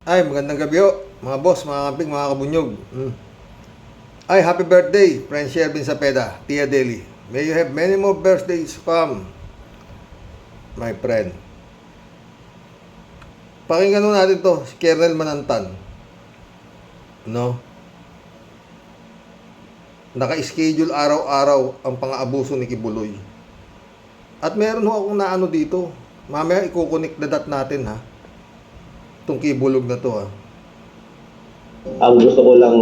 Ay, magandang gabi ho, mga boss, mga kamping, mga kabunyog. Ay, happy birthday, friend Shervin Sapeda, Tia Deli. May you have many more birthdays to come, my friend. Pakinggan nun natin to, si Kernel Manantan. No? Naka-schedule araw-araw ang pang-aabuso ni Kibuloy. At meron ho akong naano dito. Mamaya ikukunik na dat natin ha. Itong Kibulog na to ha. Ang gusto ko lang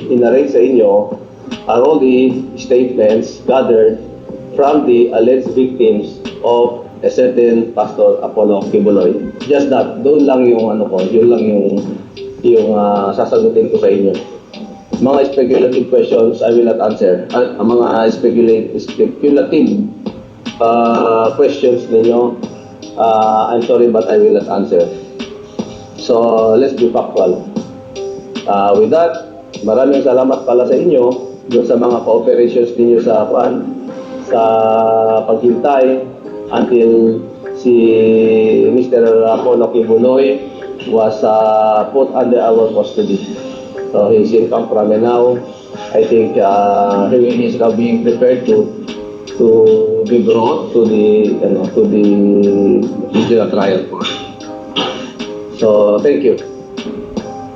i-narrate sa inyo are all the statements gathered from the alleged victims of a certain Pastor Apollo Kibuloy. Just that, doon lang yung yun lang yung sasagutin ko sa inyo. Mga speculative questions, I will not answer. Mga speculative questions ninyo, I'm sorry but I will not answer. So, let's be factual. With that, maraming salamat pala sa inyo doon sa mga cooperations ninyo sa paghintay until si Mr. Apollo Kibuloy was put under our custody. So he's in Camp Raменau. I think he is now being prepared to be brought to the regional trial court. So thank you.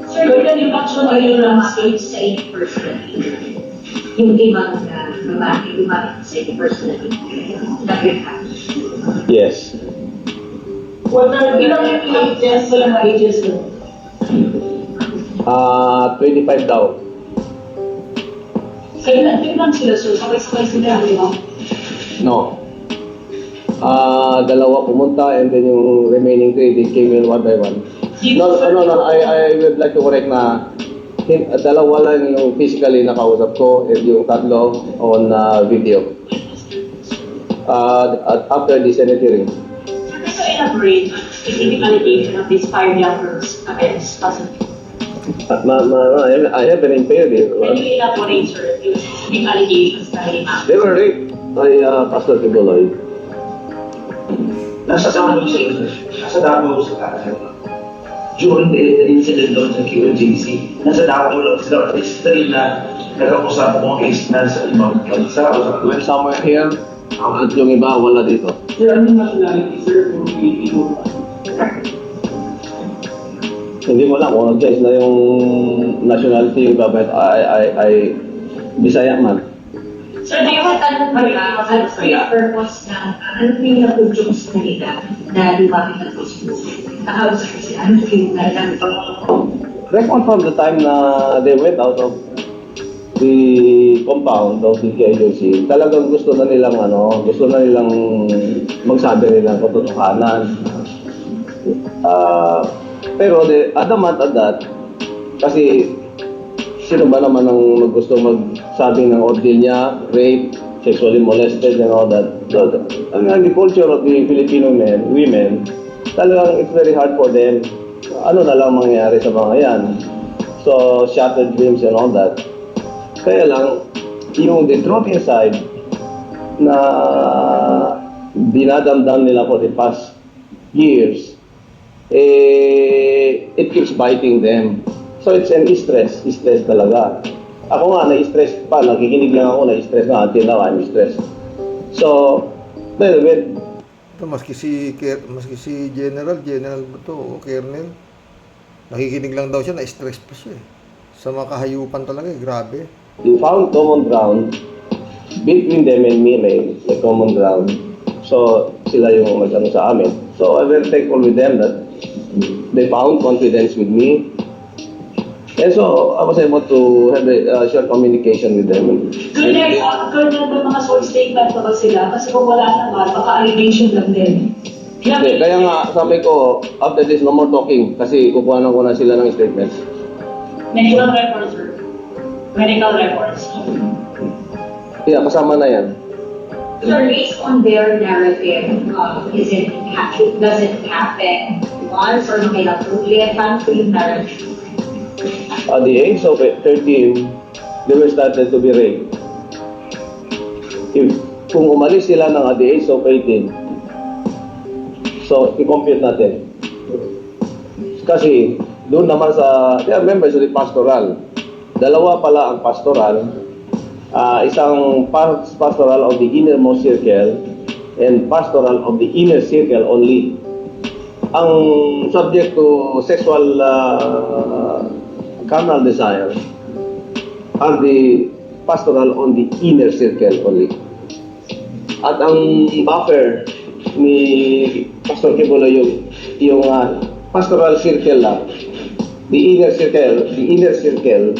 Sir, whether yung action ay yung safe sa inyo personally, yung ibang babae, lumapit sa inyo personally, nag-react. Yes. What are ilang ages, walang ages mo? 25 daw. Kailan lang sila, sir? Sabay-sabay sila, di ba? No. Dalawa pumunta and then yung remaining 3 they came in one by one. No. I would like to correct na dalawa lang yung physically nakausap ko and yung tatlo on video. After the Senate hearing. Sir, so elaborate on specific allegation of these 5 young girls against Pastor. I have an impaired. Can you elaborate, sir, yung specific allegations na rin? They were raped by Pastor Kibuloy. Nasa Davao sila. During the incident doon sa QLJC, nasa Davao lang sila. It's still na nag-usap ko case na sa ibang bansa. Went somewhere here, at yung iba wala dito. Sir, ano nationality, sir? Kung Pilipino ba? Hindi mo lang kung nag-choice na yung nationality yung government ay Bisaya man. Sir, may matanong ba na ano sa purpose ng ano yung na-produce na nila na lumapit ng Facebook? Nakausap ko sila, ano yung nalaman ito? Record from the time na they went out of the compound of the KIOC, talagang gusto na nilang magsabi nilang katotohanan. Pero the adamant at that, kasi sino ba naman ang gusto magsabi ng ordeal niya, rape, sexually molested and all that. So, the culture of the Filipino women, talagang it's very hard for them. Ano na lang mangyayari sa mga yan. So, shattered dreams and all that. Kaya lang, yung the truth inside na dinadamdam nila for the past years, it keeps biting them. So it's an stress talaga. Ako nga, na-stress pa, nakikinig lang ako, na-stress nga, until now, I'm stressed. So, well, Ito, maski si General ba to, o Kernel, nakikinig lang daw siya, na-stress pa siya eh. Sa mga kahayupan talaga eh, grabe. you found common ground between them and me, a common ground. So, sila yung nag-ano sa amin. So, I'm very thankful with them that they found confidence with me. And so, I was able to have a short communication with them. Colonel, may mga source statement pa ba sila? Kasi kung wala naman, baka allegation lang din. Okay, kaya nga, sabi ko, after this, no more talking. Kasi kukuha ko na sila ng statements. Medical records, sir. Medical records. Yeah, kasama na yan. So based on their narrative, does it happen once or kailang ulit? Paano po yung narrative? At the age of 13, they were started to be raped. Kung umalis sila ng at the age of 18, so i-compute natin. Kasi doon naman they are members of the pastoral. Dalawa pala ang pastoral. Isang pastoral of the innermost circle and pastoral of the inner circle only. Ang subject to sexual carnal desire are the pastoral on the inner circle only. At ang buffer ni Pastor Kibulo yung pastoral circle lang. The inner circle,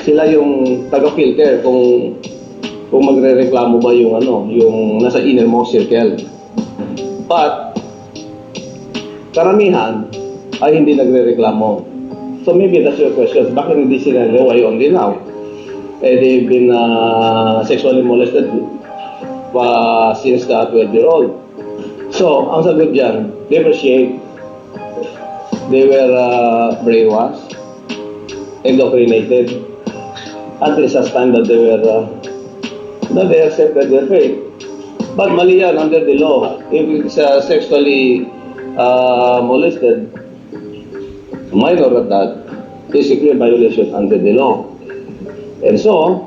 sila yung taga-filter kung magrereklamo ba yung yung nasa innermost circle. But karamihan ay hindi nagrereklamo. So maybe that's your question. Bakit hindi sila why only now? They've been sexually molested since the 12-year-old. So, ang sagot dyan, they were shaped, they were brainwashed, indoctrinated, until such time that they accepted their faith. But mali yan under the law. If it's sexually molested, minor at that, is a clear violation under the law. And so,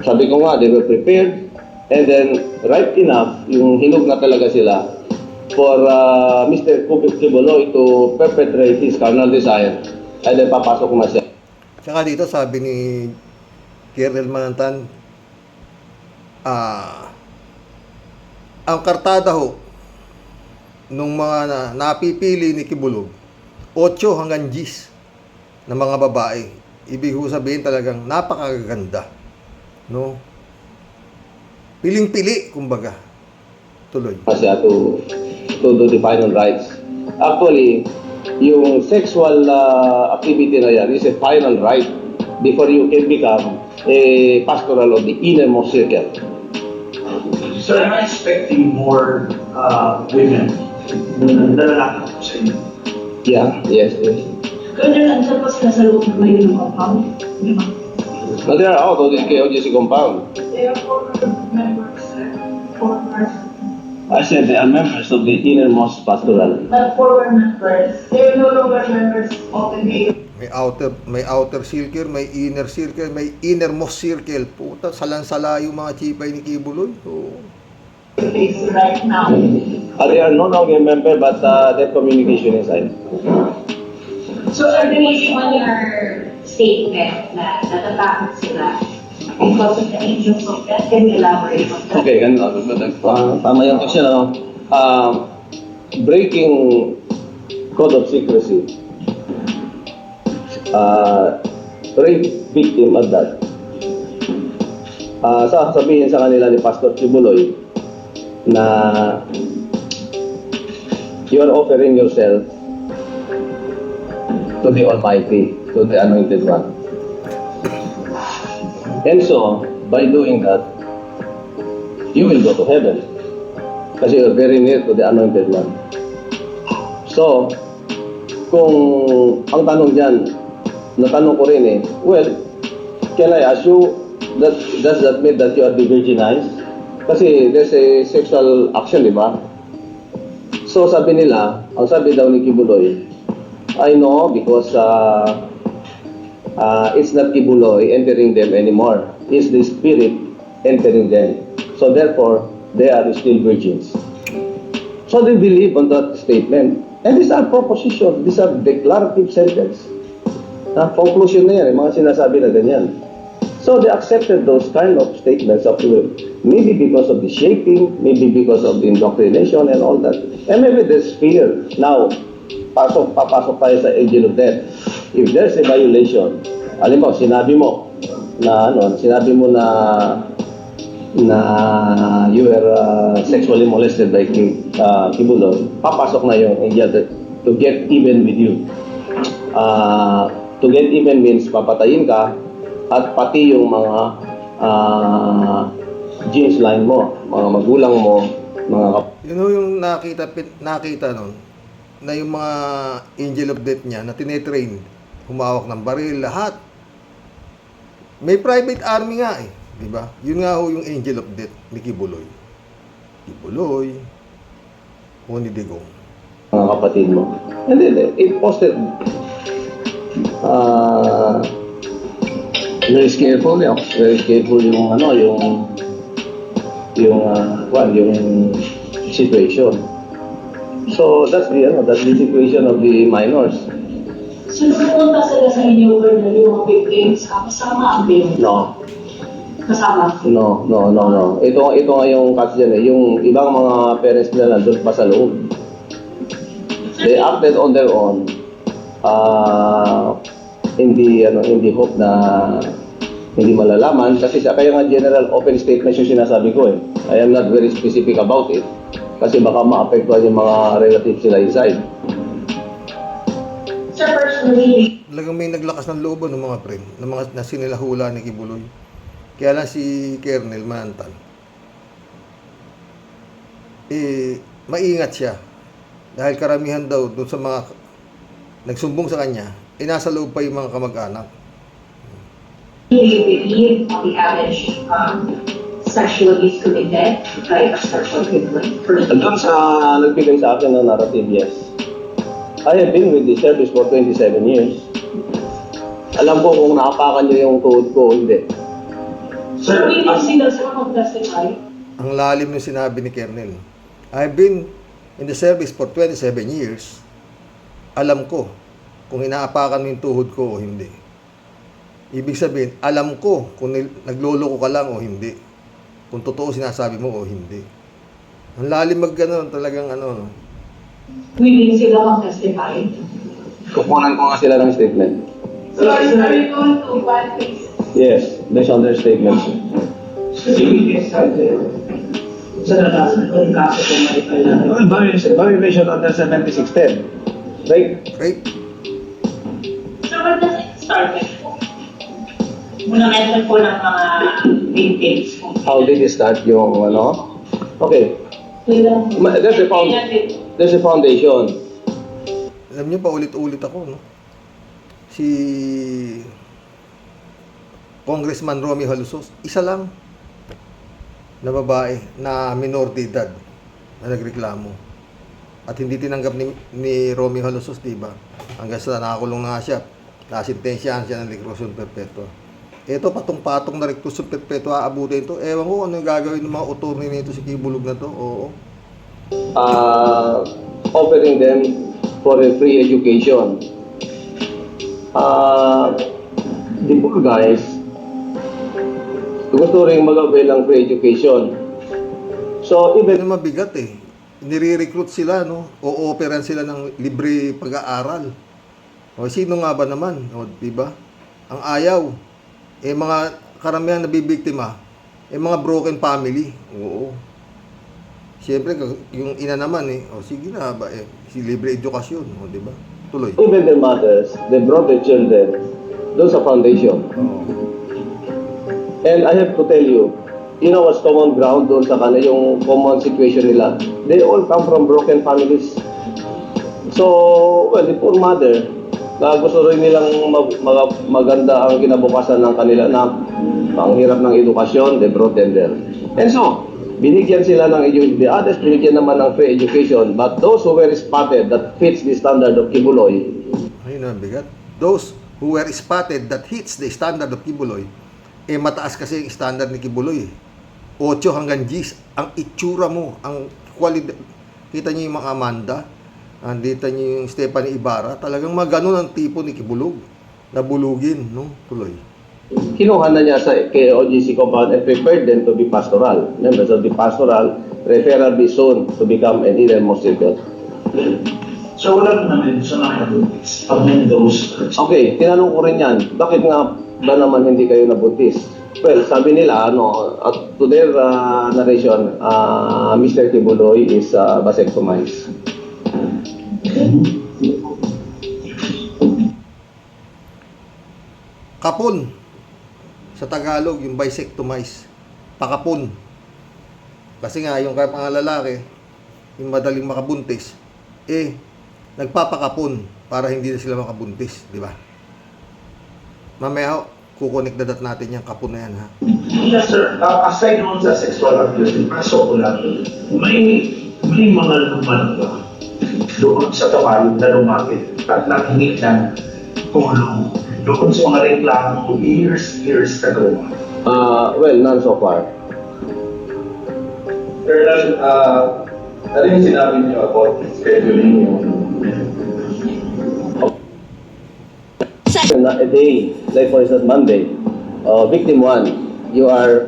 sabi ko nga, they were prepared, and then right enough, yung hinog na talaga sila for Mr. Kibuloy to perpetrate his carnal desire, and then papasok na siya. Tsaka dito sabi ni Colonel Manantan, ang kartada ho nung mga napipili ni Kibulog, 8 hanggang 10 na mga babae. Ibig sabihin talagang napakaganda. No? Piling-pili, kumbaga. Tuloy. Siya to do the final rites. Actually, yung sexual activity na yan is a final rite before you can become a pastoral of the innermost circle. So am I expecting more women na lalaki po sa inyo? Yeah, yes. Colonel, andyan po sila sa loob ng may compound. Di ba? But they are out of the KOGC compound. They are former members, former, I said they are members of the innermost pastoral. not former members. They are no longer members of the name. May outer circle, may inner circle, may innermost circle. Puta, salang-sala yung mga chipay ni Kibuloy. So, Is right now. They are no longer member, but their communication inside. So, based on your statement na natatakot sila because of the angels of death, can you elaborate on that? Okay, ganun. Tama yung question, breaking code of secrecy. Rape victim at that. Sabihin sa kanila ni Pastor Kibuloy na you are offering yourself to the Almighty, to the Anointed One. And so, by doing that, you will go to heaven. Kasi you're very near to the Anointed One. So, kung ang tanong dyan, natanong ko rin well, can I ask you, does that mean that you are virginized? Kasi there's a sexual action, di ba? So sabi nila, ang sabi daw ni Kibuloy, I know because it's not Kibuloy entering them anymore. It's the Spirit entering them. So therefore, they are still virgins. So they believe on that statement. And these are propositions, these are declarative sentence. Conclusion na yan, mga sinasabi na ganyan. So they accepted those kind of statements of maybe because of the shaping, maybe because of the indoctrination and all that. And maybe there's fear. Now, papasok tayo sa angel of death. If there's a violation, alam mo, sinabi mo na you were sexually molested by Kibuloy, papasok na yung angel to get even with you. To get even means papatayin ka at pati yung mga genes line mo, mga magulang mo, mga yun ho yung nakita nun, na yung mga angel of death niya na tinetrain, humawak ng baril, lahat. May private army nga di ba? Yun nga ho yung angel of death ni Kibuloy. Kibuloy, Oni Digong. mga kapatid mo. And then it posted very skillful, very skillful yung situation. So that's the situation of the minors. So, nagpunta sila sa inyo or yung mga victims, kasama ang bail? No, Kasama? no. Ito nga yung kasi dyan yung ibang mga parents nila nandun pa sa loob. They acted on their own in the hope na hindi malalaman kasi kaya nga general open statement yung sinasabi ko eh. I am not very specific about it kasi baka maapektuhan yung mga relatives sila inside. Sir, personally, Talagang may naglakas ng loob ng mga pre, ng mga na sinilahula ni Kibuloy. Kaya lang si Colonel Manantan, maingat siya. Dahil karamihan daw doon sa mga nagsumbong sa kanya, nasa loob pa yung mga kamag-anak. do you believe on the average sexual abuse committed by a sexual victim? Doon sa nagbigay sa akin ng narrative, yes. I have been with the service for 27 years. Alam ko kung naapakan niyo yung tuhod ko o hindi. Sir, we will see those who testify. Ang lalim ng sinabi ni Colonel. I've been in the service for 27 years. Alam ko kung inaapakan mo yung tuhod ko o hindi. Ibig sabihin, alam ko kung nagloloko ka lang o hindi. Kung totoo sinasabi mo o hindi. Ang lalim talagang no? Willing sila mag-testify. Kukunan ko nga sila ng statement. So, are you going to one case? Yes, based on their statements. Sa nalasan ko yung kaso kung violation under 7610. Right? Right? So, where does it start with? Muna mention po ng mga victims. How did it start yung Okay, there's a foundation. Alam niyo pa, ulit-ulit ako, no? Si Congressman Romy Halusos, isa lang na babae na minor de edad na nagreklamo. At hindi tinanggap ni Romy Halusos, diba? Hanggang sa nakakulong na siya, nasintensyahan siya ng reclusion perpetua. Ito, patong-patong na reclusion perpetua, aabutin ito. Ewan ko ano yung gagawin ng mga attorney nito si Kibulog na to. Oo. Offering them for a free education. The poor guys gusto rin mag-avail ng free education. So Ito even mabigat eh. Nire-recruit sila, no? O operan sila ng libre pag-aaral. O sino nga ba naman? O, diba? Ang ayaw. Mga karamihan nabibiktima, mga broken family. Oo. Siyempre, yung ina naman o sige na ba, si libre edukasyon, o diba? Tuloy. even their mothers, they brought their children doon sa foundation. Oo. And I have to tell you, what's common ground doon sa kanila, yung common situation nila. They all come from broken families. So, well, the poor mother, na gusto rin nilang maganda ang kinabukasan ng kanila na ang hirap ng edukasyon, they brought them there. And so, binigyan sila ng education. The others, binigyan naman ng free education. But those who were spotted that fits the standard of Kibuloy, Ayun na, bigat. Those who were spotted that hits the standard of Kibuloy, mataas kasi yung standard ni Kibuloy. 8 hanggang 10. Ang itsura mo, ang quality. Kita niyo yung mga Amanda, andito niyo yung Stephanie Ibarra, talagang maganon ang tipo ni Kibulog. Nabulugin, no? Tuloy. kinuha na niya sa KOGC compound and prepared them to be pastoral. Members of the pastoral, preferably soon to become an innermost circle. So wala naman sa mga buntis among those. Okay, tinanong ko rin yan, bakit nga ba naman hindi kayo nabuntis? Well, sabi nila, to their narration, Mr. Kibuloy is vasectomized. Kapon. Sa Tagalog, yung bisectomize. Pakapon. Kasi nga, yung mga lalaki, yung madaling makabuntis, nagpapakapon para hindi na sila makabuntis, di ba? Mamaya, kukonek dadat natin yung kapon na yan, ha? Yes, sir. Aside naman sa sexual abuse, paso ko lang, may mga naman ba doon sa kawal na lumapit at naghingi ng tulong doon sa mga reklamo years ago. Well, none so far. Colonel, ano yung sinabi niyo about scheduling yung Not a day, like for instance Monday, victim 1, you are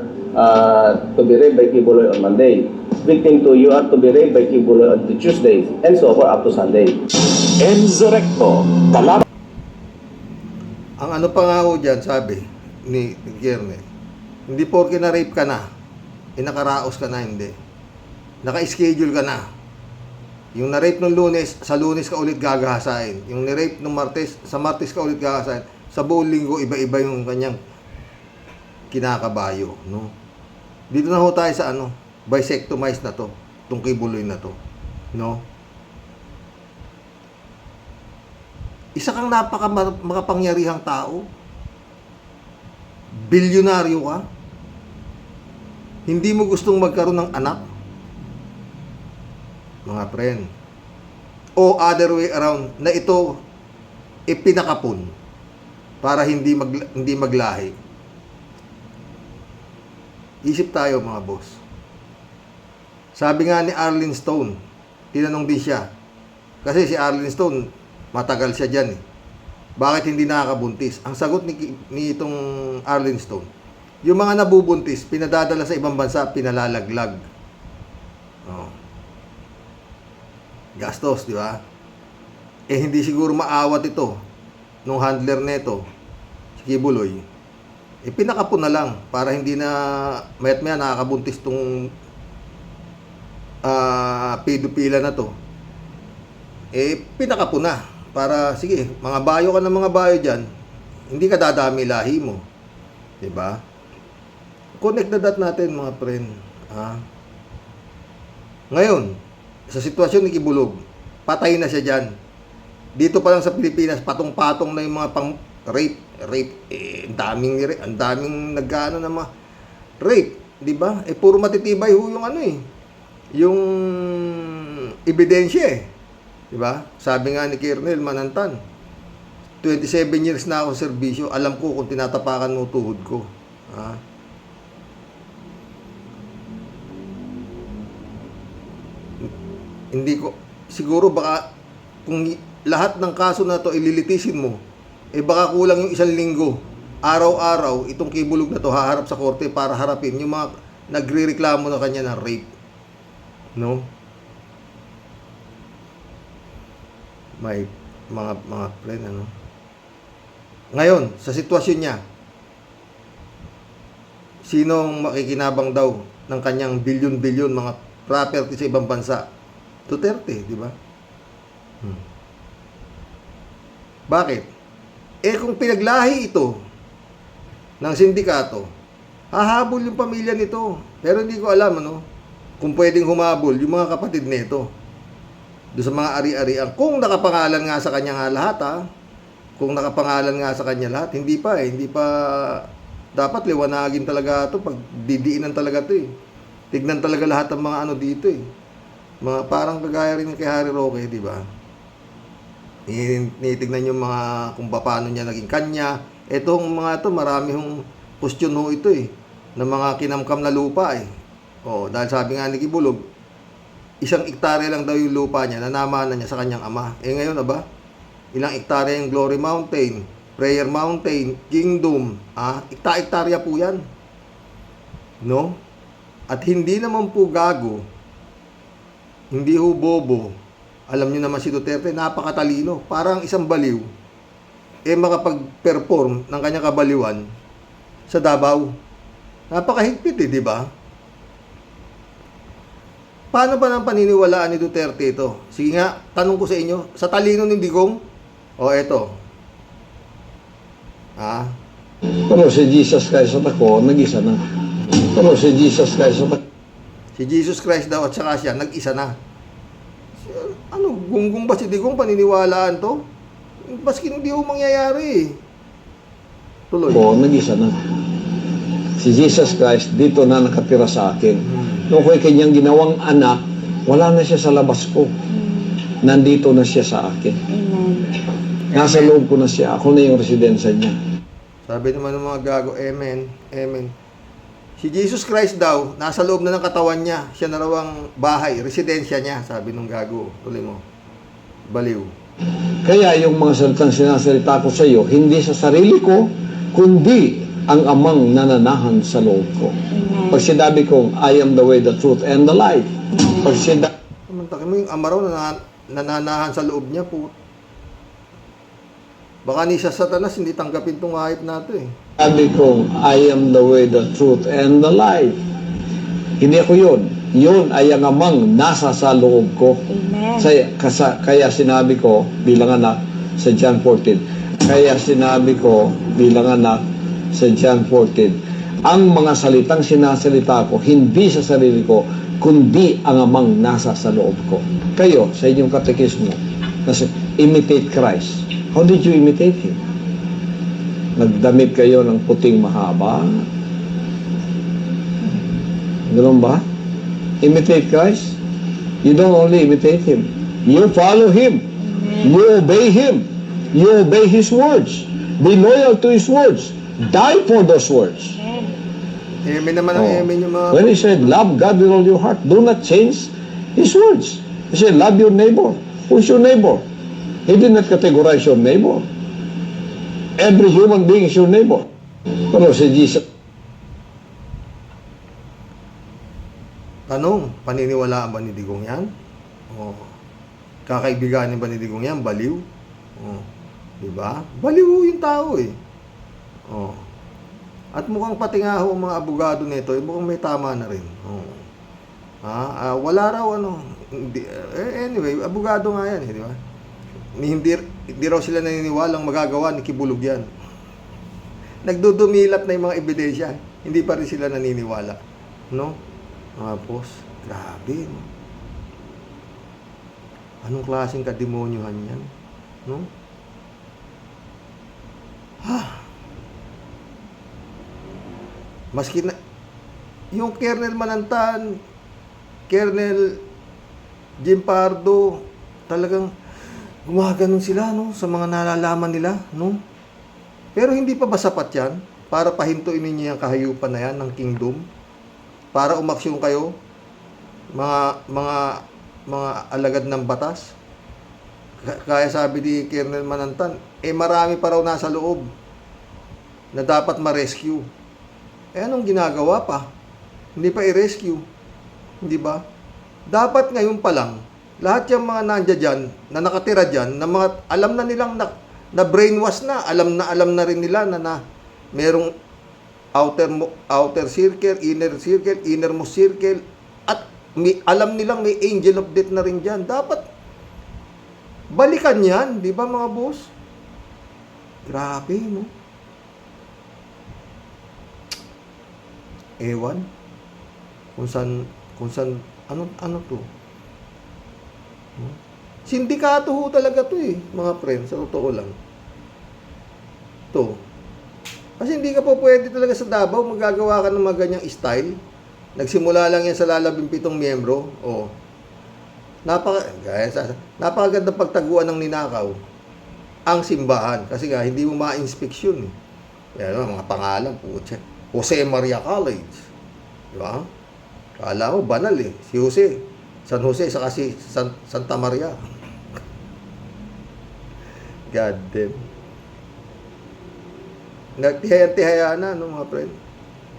to be raped by Kibuloy on Monday. Victim 2, you are to be raped by Kibuloy on Tuesday, and so forth up to Sunday. Enzo Recto, kalaban Ang ano pa nga ho dyan, sabi ni Gierne, hindi porke na-rape ka na, nakaraos ka na, hindi. Naka-schedule ka na. Yung na-rape nung Lunes, sa Lunes ka ulit gagahasain. Yung ni-rape nung Martes, sa Martes ka ulit gagahasain. Sa buong linggo, iba-iba yung kanyang kinakabayo. No? Dito na ho tayo sa ano, bisectomized na to. Itong kibuloy na to. No? Isa kang makapangyarihang tao. Bilyonaryo ka. Hindi mo gustong magkaroon ng anak. Mga friend. O other way around, na ito ipinakapon para hindi maglahi. Isip tayo mga boss. Sabi nga ni Arlene Stone, tinanong din siya. Kasi si Arlene Stone, matagal siya dyan eh. Bakit hindi nakakabuntis? Ang sagot ni itong Arlene Stone, yung mga nabubuntis, pinadadala sa ibang bansa, pinalalaglag. Oh. Gastos, di ba? Eh, hindi siguro maawat ito nung handler neto, si Kibuloy. Eh, pinakapon na lang para hindi na mayat-maya nakakabuntis tong pedopila na to. Eh, pinakapon na para, sige, mga bayo ka ng mga bayo dyan, hindi ka dadami lahi mo. Di ba? Connect the dot natin, mga friend. Ngayon, sa sitwasyon ni Kibulog, patay na siya dyan. Dito pa lang sa Pilipinas, patong-patong na yung mga pang-rape. Ang daming nagkaano na mga rape. Di ba? Eh, puro matitibay ho yung ano eh. Yung ebidensya eh. Di ba? Sabi nga ni Colonel Manantan, 27 years na ako serbisyo, alam ko kung tinatapakan mo tuhod ko. Hindi ko, siguro baka kung lahat ng kaso na to ililitisin mo, eh baka kulang yung 1 linggo. Araw-araw, itong Kibulog na to haharap sa korte para harapin yung mga nagre-reklamo na kanya ng rape. No? May mga friend, ano? Ngayon, sa sitwasyon niya, sinong makikinabang daw ng kanyang bilyon-bilyon mga property sa ibang bansa? Duterte, di ba? Bakit? Eh kung pinaglahi ito ng sindikato, hahabol yung pamilya nito. Pero hindi ko alam ano, kung pwedeng humabol yung mga kapatid nito. Doon sa mga ari-arian. Kung nakapangalan nga sa kanya nga lahat kung nakapangalan nga sa kanya lahat, hindi pa dapat liwanagin talaga ito, pag didiinan talaga ito eh. Tignan talaga lahat ng mga ano dito eh. Mga parang kagaya rin kay Harry Roque, di ba? Tinitignan yung mga kung paano niya naging kanya. Etong mga ito, marami hong question ho ito eh, ng mga kinamkam na lupa eh. Dahil sabi nga ni Kibulog, 1 hektarya lang daw yung lupa niya, nanamanan niya sa kanyang ama. Eh ngayon ilang hektarya yung Glory Mountain, Prayer Mountain, Kingdom, hektarya po yan. No? At hindi naman po gago, hindi ho bobo. Alam niyo naman si Duterte, napakatalino. Parang isang baliw, makapag-perform ng kanyang kabaliwan sa Davao. Napakahigpit di ba? Paano ba nang paniniwalaan ni Duterte ito? Sige nga, tanong ko sa inyo, sa talino ni Digong, eto. Pero si Jesus Christ at ako, nag-isa na. Pero si Jesus Christ at ako, Si Jesus Christ daw at saka siya, nag-isa na. Ano, gunggong ba si Digong paniniwalaan to? Baski hindi ho mangyayari. Tuloy. nag-isa na. Si Jesus Christ dito na nakatira sa akin. Nung ko'y kanyang ginawang anak, wala na siya sa labas ko. nandito na siya sa akin. Nasa loob ko na siya. Ako na yung residensya niya. Sabi naman ng mga gago, amen, amen. Si Jesus Christ daw, nasa loob na ng katawan niya. Siya na raw ang bahay, residensya niya, sabi ng gago. Tuloy mo. Baliw. Kaya yung mga salitang sinasalita ko sa iyo, hindi sa sarili ko, kundi ang amang nananahan sa loob ko. Pag sinabi kong, I am the way, the truth, and the life. Pag sinabi Samantakin mo yung ama raw na nananahan sa loob niya po. Baka ni sa Satanas hindi tanggapin tong hype nato eh. kong, I am the way, the truth, and the life. Hindi ako yun. Yun ay ang amang nasa sa loob ko. Kaya sinabi ko bilang anak sa John 14. Kaya sinabi ko bilang anak sa John 14. Ang mga salitang sinasalita ko, hindi sa sarili ko, kundi ang amang nasa sa loob ko. Kayo, sa inyong katekismo, imitate Christ. How did you imitate Him? Nagdamit kayo ng puting mahaba? Ganun ba? Imitate Christ? You don't only imitate Him. You follow Him. You obey Him. You obey His words. Be loyal to His words. Die for those words. Amen naman ang Oh. amen yung mga... When He said, love God with all your heart, do not change His words. He said, love your neighbor. Who's your neighbor? He did not categorize your neighbor. Every human being is your neighbor. Pero si Jesus, Tanong, paniniwalaan ba ni Digong yan? Oh. Kakaibiganin ba ni Digong yan? Baliw? Oh. Diba? Baliw yung tao eh. Oh. At mukhang pati nga ho ang mga abogado nito, mukhang may tama na rin. Oh. Wala raw ano. Anyway, abogado nga yan eh, di ba? Hindi raw sila naniniwalang magagawa ni Kibulog yan. Nagdudumilat na yung mga ebidensya. Hindi pa rin sila naniniwala. No? Mga boss, grabe. No? Anong klaseng kademonyohan yan? No? Maski na, yung Colonel Manantan, Colonel Jim Pardo, talagang gumaganon sila, no? Sa mga nalalaman nila, no? Pero hindi pa ba sapat yan para pahintuin ninyo yung kahayupan na yan ng kingdom? Para umaksyon kayo, mga alagad ng batas? Kaya sabi ni Colonel Manantan, marami pa raw nasa loob na dapat ma-rescue. Anong ginagawa pa? Hindi pa i-rescue. Hindi ba? Dapat ngayon pa lang, lahat yung mga nandiyan dyan, na nakatira dyan, na mga alam na nilang na brainwash na, alam na rin nila na merong outer circle, innermost circle, at alam nilang may angel of death na rin dyan. Dapat balikan yan, di ba mga boss? Grabe, no? Ewan kung saan ano to. Sindikato ho talaga to eh, mga friends, sa totoo lang. To. Kasi hindi ka po pwede talaga sa Davao magagawa ka ng mga ganyang style. Nagsimula lang yan sa lalabing-pitong miyembro. Oh. Napakagandang pagtaguan ng ninakaw ang simbahan. Kasi nga, hindi mo ma-inspeksyon. Yan, mga pangalan, putya. Jose Maria College. Di ba? Kala mo, banal eh. Si Jose. San Jose, saka si Santa Maria. God damn. Nagtihaya na, no, mga friend.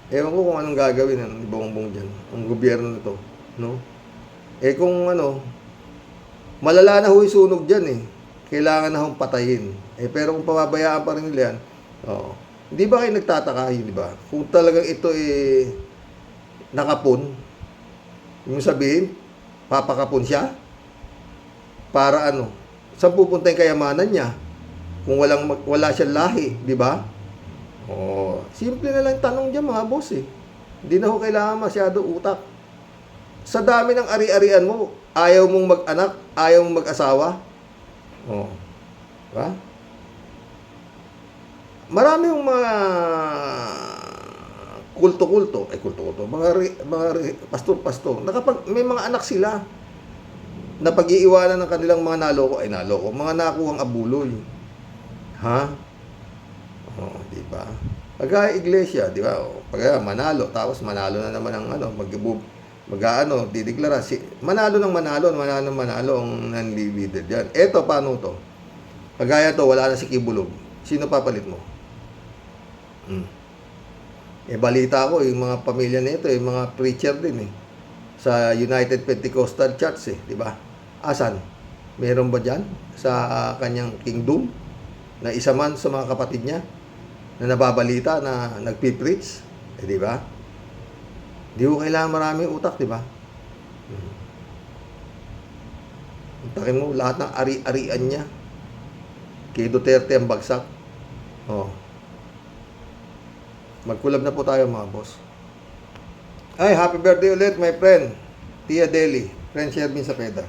Ewan ko kung anong gagawin ng Bongbong dyan. Ang gobyerno nito. No? Kung malala na ho yung sunog dyan eh. Kailangan na hong patayin. Pero kung pababayaan pa rin nila yan, hindi ba kayo nagtataka yun, di ba? Kung talagang ito nakapon, yung sabihin, papakapon siya? Para ano? Saan pupunta yung kayamanan niya? Kung wala siyang lahi, di ba? Simple na lang tanong dyan mga boss eh. Hindi na ho kailangan masyado utak. Sa dami ng ari-arian mo, ayaw mong mag-anak, ayaw mong mag-asawa. Diba? Marami yung mga kulto-kulto, mga pastor-pastor, may mga anak sila. na pag-iiwanan ng kanilang mga naloko, ay naloko, mga nakuhang abuloy. Ha? Oh, di ba? Pagka iglesia, di ba? Pagka manalo, tapos manalo na naman ang dideklara manalo ang non-leader diyan. Eto paano to? Pagaya to, wala na si Kibulog. Sino papalit mo? Balita ko, yung mga pamilya nito, yung mga preacher din sa United Pentecostal Church di ba? Asan? Meron ba diyan sa kanyang kingdom na isa man sa mga kapatid niya na nababalita na nagpi-preach? Di ba? Di ko kailangan maraming utak, di ba? Utakin mo, lahat ng ari-arian niya. Kay Duterte ang bagsak. Magkulab na po tayo, mga boss. Ay, happy birthday ulit, my friend. Tia Deli, friend Shervin Sapeda.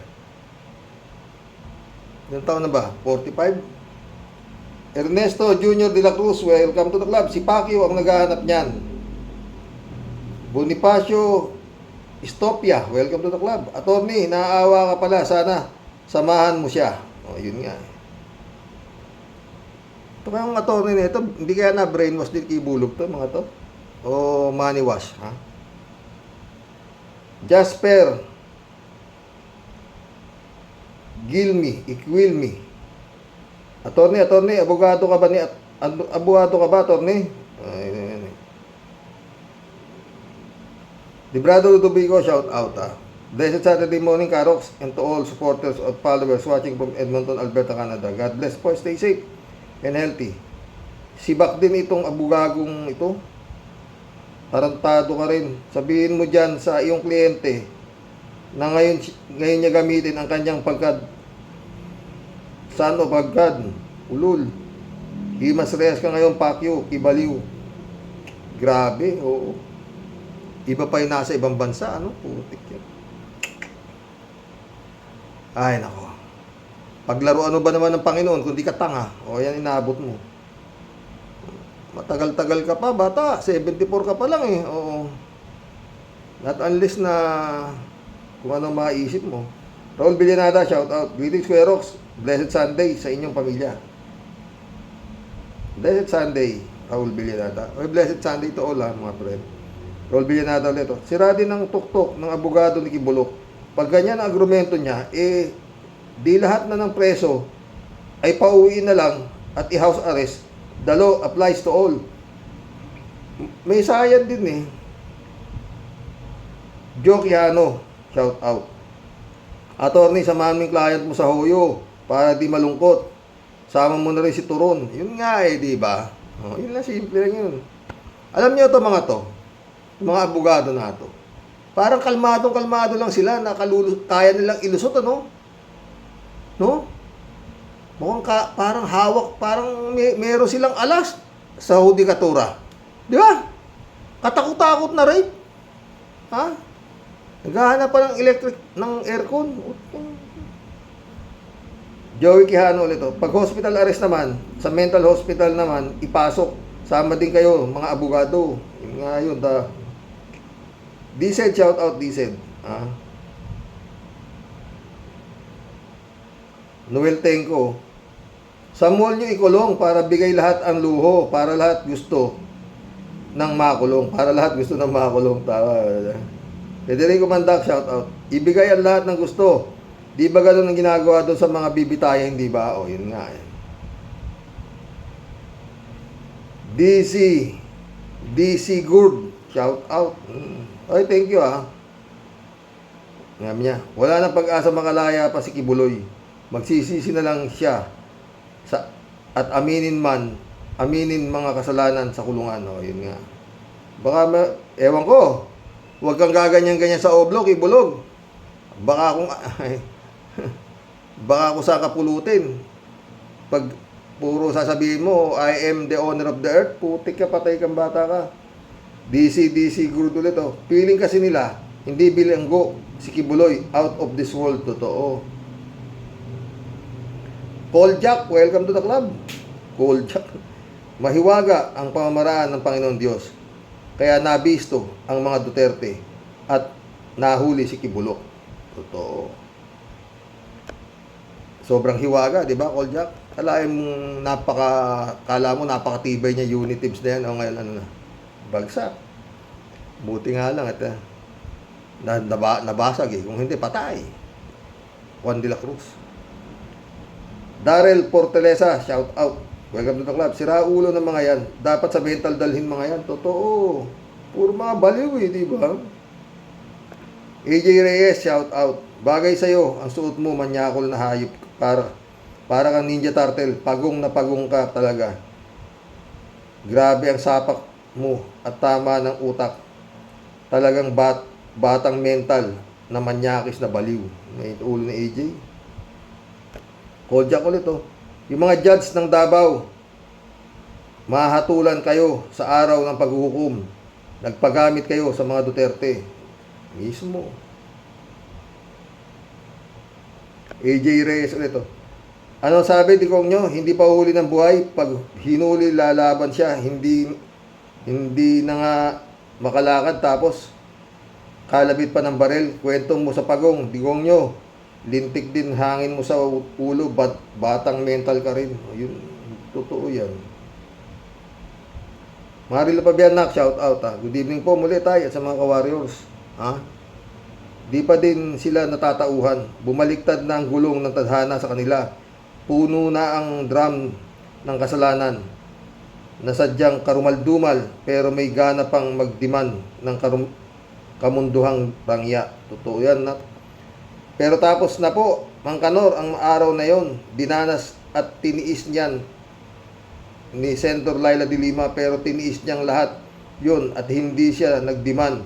Ilang taon na ba? 45? Ernesto Junior de la Cruz, welcome to the club. Si Pacquiao ang naghahanap niyan. Bonifacio Estopia, welcome to the club. Attorney, naaawa ka pala. Sana samahan mo siya. Yun nga. Ito kayong attorney na ito, hindi kaya na brainwash din Kibulog to, mga to? O money wash, ha? Jasper Gilmi, Iquilmi. Attorney, abogado ka ba attorney? Librado Ludovico, shout out Blessed Saturday morning, Karox, and to all supporters or followers watching from Edmonton, Alberta, Canada. God bless po, stay safe and healthy. Sibak din itong abogagong ito. Tarantado ka rin. Sabihin mo dyan sa iyong kliyente na ngayon niya gamitin ang kanyang ulul. Himas reyes ka ngayon, Pacquiao, Kibaliw. Grabe, oo. Iba pa yung nasa ibang bansa, putik yan. Ay, nako. Paglaro ba naman ng Panginoon kung di ka tanga? Yan inaabot mo. Matagal-tagal ka pa, bata. 74 ka pa lang Oo. Not unless na kung ano maisip mo. Raul Villanada, shout out. Greetings, Kuya Rox. Blessed Sunday sa inyong pamilya. Blessed Sunday, Raul Villanada. Blessed Sunday to all, mga friend. Raul Villanada ulit. Sira din ng tuktok ng abogado ni Kibulok. Pag ganyan ang argumento niya, di lahat na ng preso ay pauwiin na lang at i-house arrest. The law applies to all. May sayad din Jokiano, shout out. Attorney, samahan mo yung client mo sa Hoyo para di malungkot. Sama mo na rin si Turon. Yun nga di ba? Yun lang, simple lang yun. Alam niyo to mga to, mga abogado na to. Parang kalmado lang sila, kaya nilang ilusot, No? Mukhang parang hawak, parang meron silang alas sa hudikatura. Di ba? Katakot-takot na rape. Ha? Naghahanap pa ng aircon. Joey Quijano ulit. Pag hospital arrest naman, sa mental hospital naman, ipasok. Sama din kayo, mga abogado. Yun nga yun. D-Sed, shout out D-Sed. Noel Tenko. Sa mall nyo ikulong para bigay lahat ang luho, para lahat gusto ng makulong. Tawa. Federico Mandak, shout out. Ibigay ang lahat ng gusto. Di ba ganun ang ginagawa doon sa mga bibitayang, di ba? Yun nga DC Good, shout out. Thank you Ngam niya. Wala nang pag-asa makalaya pa si Kibuloy. Magsisisi na lang siya at aminin mga kasalanan sa kulungan. Yun nga. Baka ewan ko. Huwag kang gaganyan-ganyan sa oblog, Ibulog. Baka ako sa kapulutin. Pag puro sasabihin mo, I am the owner of the earth, putik ka, patay kang bata ka. DC good ulit Feeling kasi nila, hindi bilanggo si Kibuloy, out of this world, totoo. Paul Jack, welcome to the club. Paul Jack. Mahiwaga ang pamamaraan ng Panginoon Diyos. Kaya nabisto ang mga Duterte at nahuli si Kibulok. Totoo. Sobrang hiwaga, di ba, Koljack? Kala mo napakatibay niya unitives na yan. O ngayon, ano na, bagsak. Buti nga lang at nabasag eh. Kung hindi, patay. Juan de la Cruz. Darrell Portelesa, shout out. Welcome to the club. Sira ulo ng mga yan. Dapat sa mental dalhin mga yan. Totoo. Puro mga baliw eh, di ba? AJ Reyes, shout out. Bagay sa'yo, ang suot mo, manyakol na hayop. Para kang Ninja Turtle. Pagong na pagong ka talaga. Grabe ang sapak mo at tama ng utak. Talagang batang mental na manyakis na baliw. May ulo ni AJ. Koljack ulit oh. Yung mga judge ng Davao, mahatulan kayo sa araw ng paghuhukom. Nagpagamit kayo sa mga Duterte. Mismo. AJ Reyes ulit oh. Ano sabi di kong nyo? Hindi pa huli ng buhay. Pag hinuli, lalaban siya. Hindi na nga makalakad tapos kalabit pa ng barel. Kwentong mo sa pagong. Di kong nyo. Lintik din hangin mo sa ulo. Batang mental ka rin. Yun, totoo yan. Marilo Pabianak, shout out ha. Good evening po muli tayo at sa mga ka-warriors. Ha? Di pa din sila natatauhan. Bumaliktad na ang gulong ng tadhana sa kanila. Puno na ang drum ng kasalanan na sadyang karumaldumal pero may gana pang magdiman ng kamunduhang rangya. Totoo yan na. Pero tapos na po, Mang Kanor, ang araw na yon, dinanas at tiniis niyan ni Senator Laila de Lima pero tiniis niyang lahat yun at hindi siya nagdiman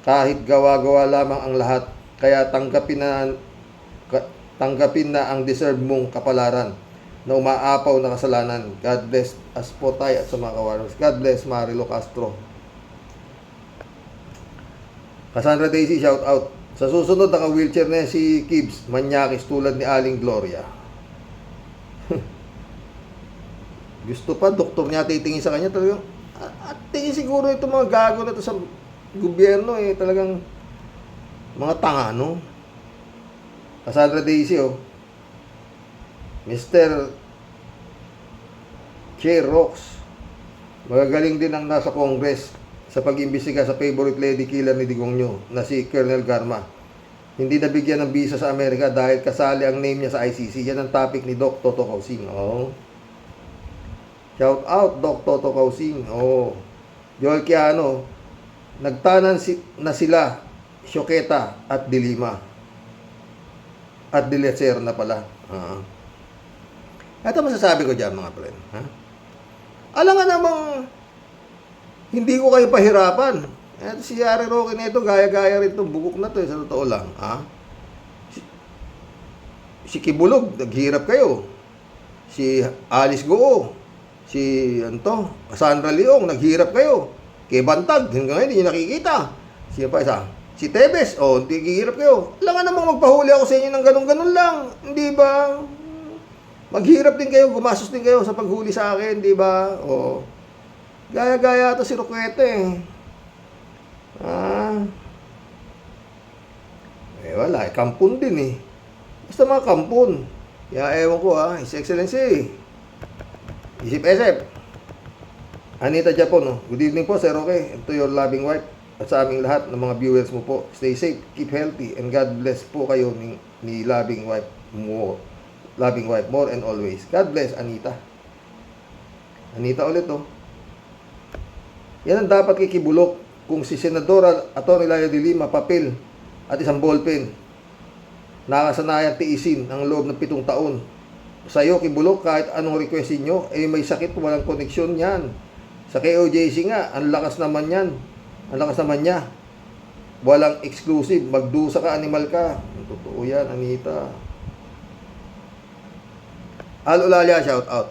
kahit gawa-gawa lamang ang lahat. Kaya tanggapin na ang deserve mong kapalaran na umaapaw na kasalanan. God bless us po tayo at sa mga kawarers. God bless Marilo Castro. Cassandra Daisy, shout out. Sa susunod, naka-wheelchair na si Kibbs, manyakis tulad ni Aling Gloria. Gusto pa, doktor niya titingin sa kanya. Talagang, at tingin siguro itong mga gago na ito sa gobyerno eh. Talagang mga tanga, no? Cassandra Daisy, oh. Mr. Chair Rocks. Magagaling din ang nasa Congress sa pag-imbestiga sa favorite lady killer ni Digong nyo na si Colonel Garma. Hindi nabigyan ng visa sa Amerika dahil kasali ang name niya sa ICC. Yan ang topic ni Doc Toto Causing. Oh. Shout out Doc Toto Causing. Oh. Joel Kiano, nagtanan na sila Syoketa at Dilima. At Dilecer na pala. Ito masasabi ko dyan mga friend. Ha? Alam nga namang hindi ko kayo pahirapan. At si Yari Roque na ito, gaya-gaya rin itong bugok na ito, sa totoo lang. Ha? Si Kibulog, naghirap kayo. Si Alice Goo, si Cassandra Leong, naghirap kayo. Kay Bantag, hanggang ngayon, hindi nyo nakikita. Sino pa isa? Si Tebes, naghihirap kayo. Alam nga namang magpahuli ako sa inyo ng ganun-ganun lang. Hindi ba? Maghirap din kayo, gumastos din kayo sa paghuli sa akin, di ba? Gaya-gaya ito si Roquete. Wala, kampon din eh. Basta mga kampon. Ewan ko His Excellency. Isip-esep. Anita Japon, good evening po Sir Roque. To your loving wife at sa aming lahat ng mga viewers mo po. Stay safe, keep healthy, and God bless po kayo ni loving wife mo. Loving wife, more and always. God bless, Anita. Anita ulit Yan ang dapat kikibulok kung si Senadora Atty. Laila de Lima, papel at isang ballpen. Nakasanayan tiisin ang loob ng 7 taon. Sa iyo, kibulok, kahit anong requestin nyo, may sakit, walang koneksyon yan. Sa KOJC nga, ang lakas naman yan. Ang lakas naman niya. Walang exclusive, magdusa ka, animal ka. Totoo yan, Anita. Al-Ulalia, shout out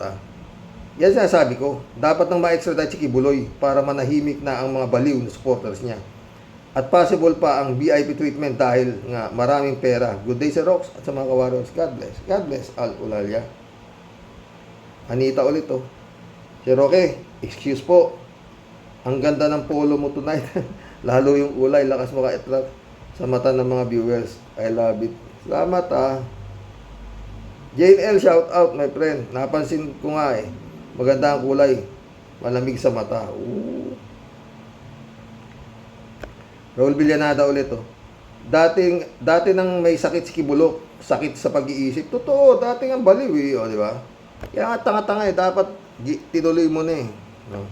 Yan sinasabi ko. Dapat nang ma-extradite si Kibuloy para manahimik na ang mga baliw na supporters niya. At possible pa ang VIP treatment dahil nga maraming pera. Good day Sir Rox at sa mga kawarriors. God bless. God bless Al-Ulalia. Anita ulit Si Roque, excuse po. Ang ganda ng polo mo tonight. Lalo yung ulay, lakas maka-attract sa mata ng mga viewers. I love it. Salamat Jane L, shout out, my friend. Napansin ko nga eh. Maganda ang kulay. Malamig sa mata. Ooh. Raul Villanada ulit, oh. Dati nang may sakit si Kibulok, sakit sa pag-iisip. Totoo, dating ang baliw eh, oh, di ba? Kaya nga tanga-tanga eh, dapat tinuloy mo na eh. No?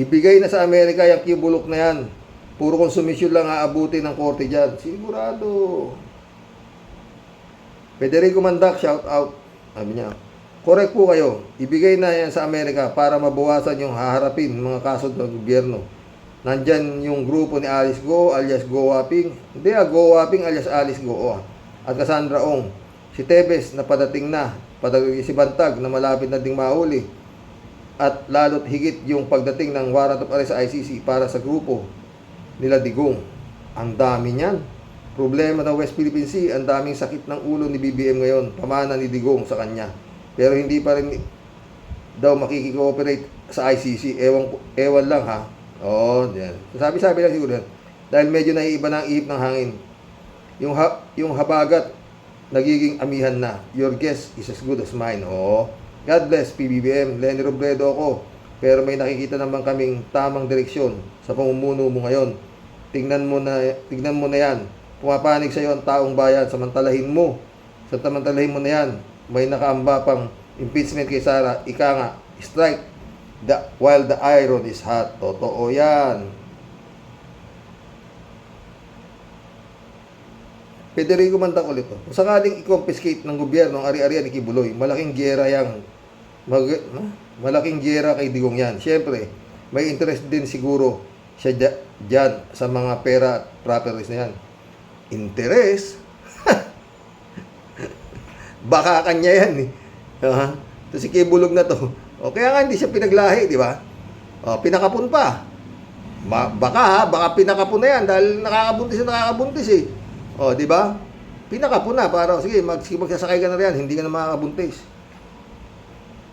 Ibigay na sa Amerika yung Kibulok na yan. Puro konsumisyon lang aabuti ng korte dyan. Sigurado. Federico Mandak, shout out. Sabi niya, correct po kayo. Ibigay na yan sa Amerika para mabawasan yung haharapin mga kaso ng gobyerno. Nandyan yung grupo ni Alice Go alias Go Waping. Hindi Go Waping alias Alice Go. At Cassandra Ong. Si Tebes na padating na. Si Bantag na malapit na ding mahuli. At lalo't higit yung pagdating ng warrant of arrest sa ICC para sa grupo nila Digong. Ang dami niyan. Problema ng West Philippine Sea, ang daming sakit ng ulo ni BBM ngayon, pamana ni Digong sa kanya. Pero hindi pa rin daw makikikooperate sa ICC. Ewan lang ha. Oo, yan. Sabi-sabi lang siguro yan. Dahil medyo naiiba na ang ihip ng hangin. Yung habagat, nagiging amihan na. Your guess is as good as mine. Oo. God bless PBBM. Lenny Robredo ako. Pero may nakikita naman kaming tamang direksyon sa pamumuno mo ngayon. Tingnan mo na yan. Pumapanig sa iyo ang taong bayan, samantalahin mo na yan, may nakaamba pang impeachment kay Sara, ika nga, strike while the iron is hot. Totoo yan. Federico Mandak ulit to. Kung sakaling i-confiscate ng gobyerno ang ari-arian ni Kibuloy, malaking giyera kay Digong yan. Siyempre, may interest din siguro siya dyan sa mga pera at properties na yan. Interes? Baka kanya yan eh. Ito si Kibulog na to. O kaya nga hindi siya pinaglahi, di ba? O, pinakapun pa. Baka pinakapun na yan dahil nakakabuntis eh. O, di ba? Pinakapun na para, sige, magsasakay ka na riyan, hindi ka na makakabuntis.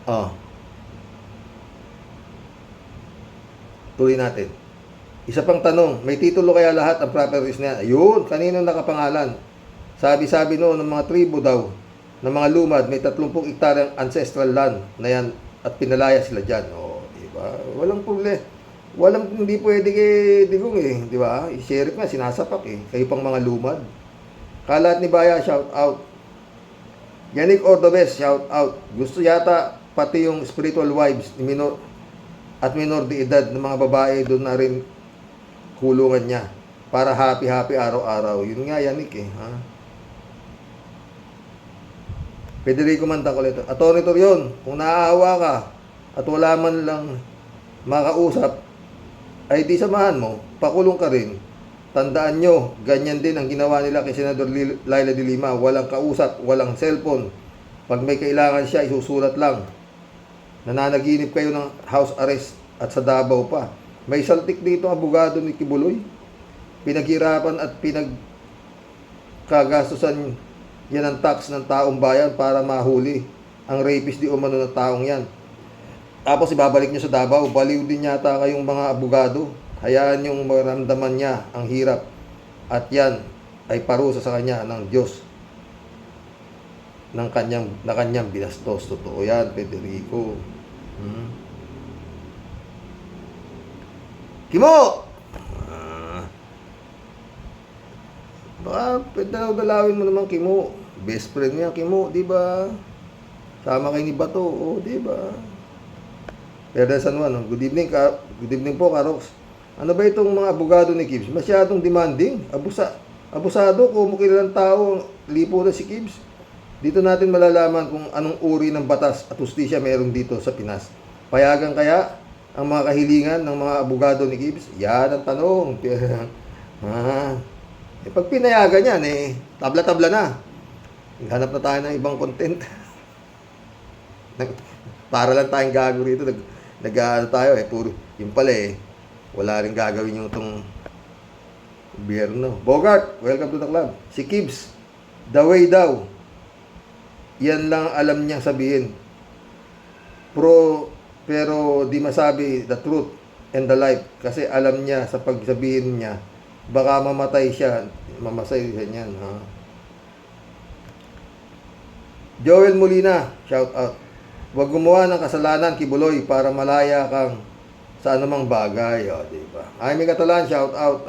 O. Tuloy natin. Isa pang tanong, may titulo kaya lahat ang properties na yan? Ayun, kanino nakapangalan? Sabi-sabi noon ng mga tribo daw, ng mga lumad, may 30 hektaryang ancestral land na yan at pinalaya sila dyan. O, diba? Walang problema. Hindi pwede kay Digong eh. Diba? I-sheriff nga, sinasapak eh. Kayo pang mga lumad. Kalat ni Baya, shout out. Yannick Ordobes, shout out. Gusto yata pati yung spiritual wives ni minor de edad ng mga babae doon na rin kulungan niya para happy araw-araw. Yun nga Yannick eh, ha? Federico Mandak ulit. Atty. Torion, kung naaawa ka at wala man lang makausap, ay di samahan mo, pakulong ka rin. Tandaan nyo, ganyan din ang ginawa nila kay Senador Laila de Lima. Walang kausap, walang cellphone. Pag may kailangan siya, isusulat lang. Nananaginip kayo ng house arrest at sa Davao pa. May saltik dito ang abogado ni Kibuloy. Pinaghirapan at pinagkagastusan yan ang tax ng taong bayan para mahuli ang rapist di umano ng taong yan. Tapos ibabalik niyo sa Davao. Baliw din yata kayong mga abogado. Hayaan yung maramdaman niya ang hirap. At yan ay parusa sa kanya ng Diyos na kanyang binastos. Totoo yan, Federico. Kimo! Baka dalawin mo naman Kimo. Best friend niya Kimo, di ba? Sama kayo ni Bato, di ba? Pero San Juan, good evening po, Karox. Ano ba itong mga abogado ni Kibbs? Masyadong demanding. Abusado, kumukilalang tao, lipo na si Kibbs. Dito natin malalaman kung anong uri ng batas at hustisya meron dito sa Pinas. Payagan kaya ang mga kahilingan ng mga abogado ni Kibbs? Yan ang tanong. Pag pinayagan yan, tabla-tabla na. Hanap na tayo ng ibang content. Para lang tayong gago rito. Nag-ano tayo puro. Yung pala wala rin gagawin yung itong gobyerno. Bogart, welcome to the club. Si Kibbs, the way daw. Yan lang alam niyang sabihin. Pero di masabi the truth and the life. Kasi alam niya sa pagsabihin niya, baka mamatay siya. Mamasay siya niyan. Ha? Joel Molina, shout out. Huwag gumawa ng kasalanan, Kibuloy, para malaya kang sa anumang bagay. O, diba? Ay, may Catalan, shout out.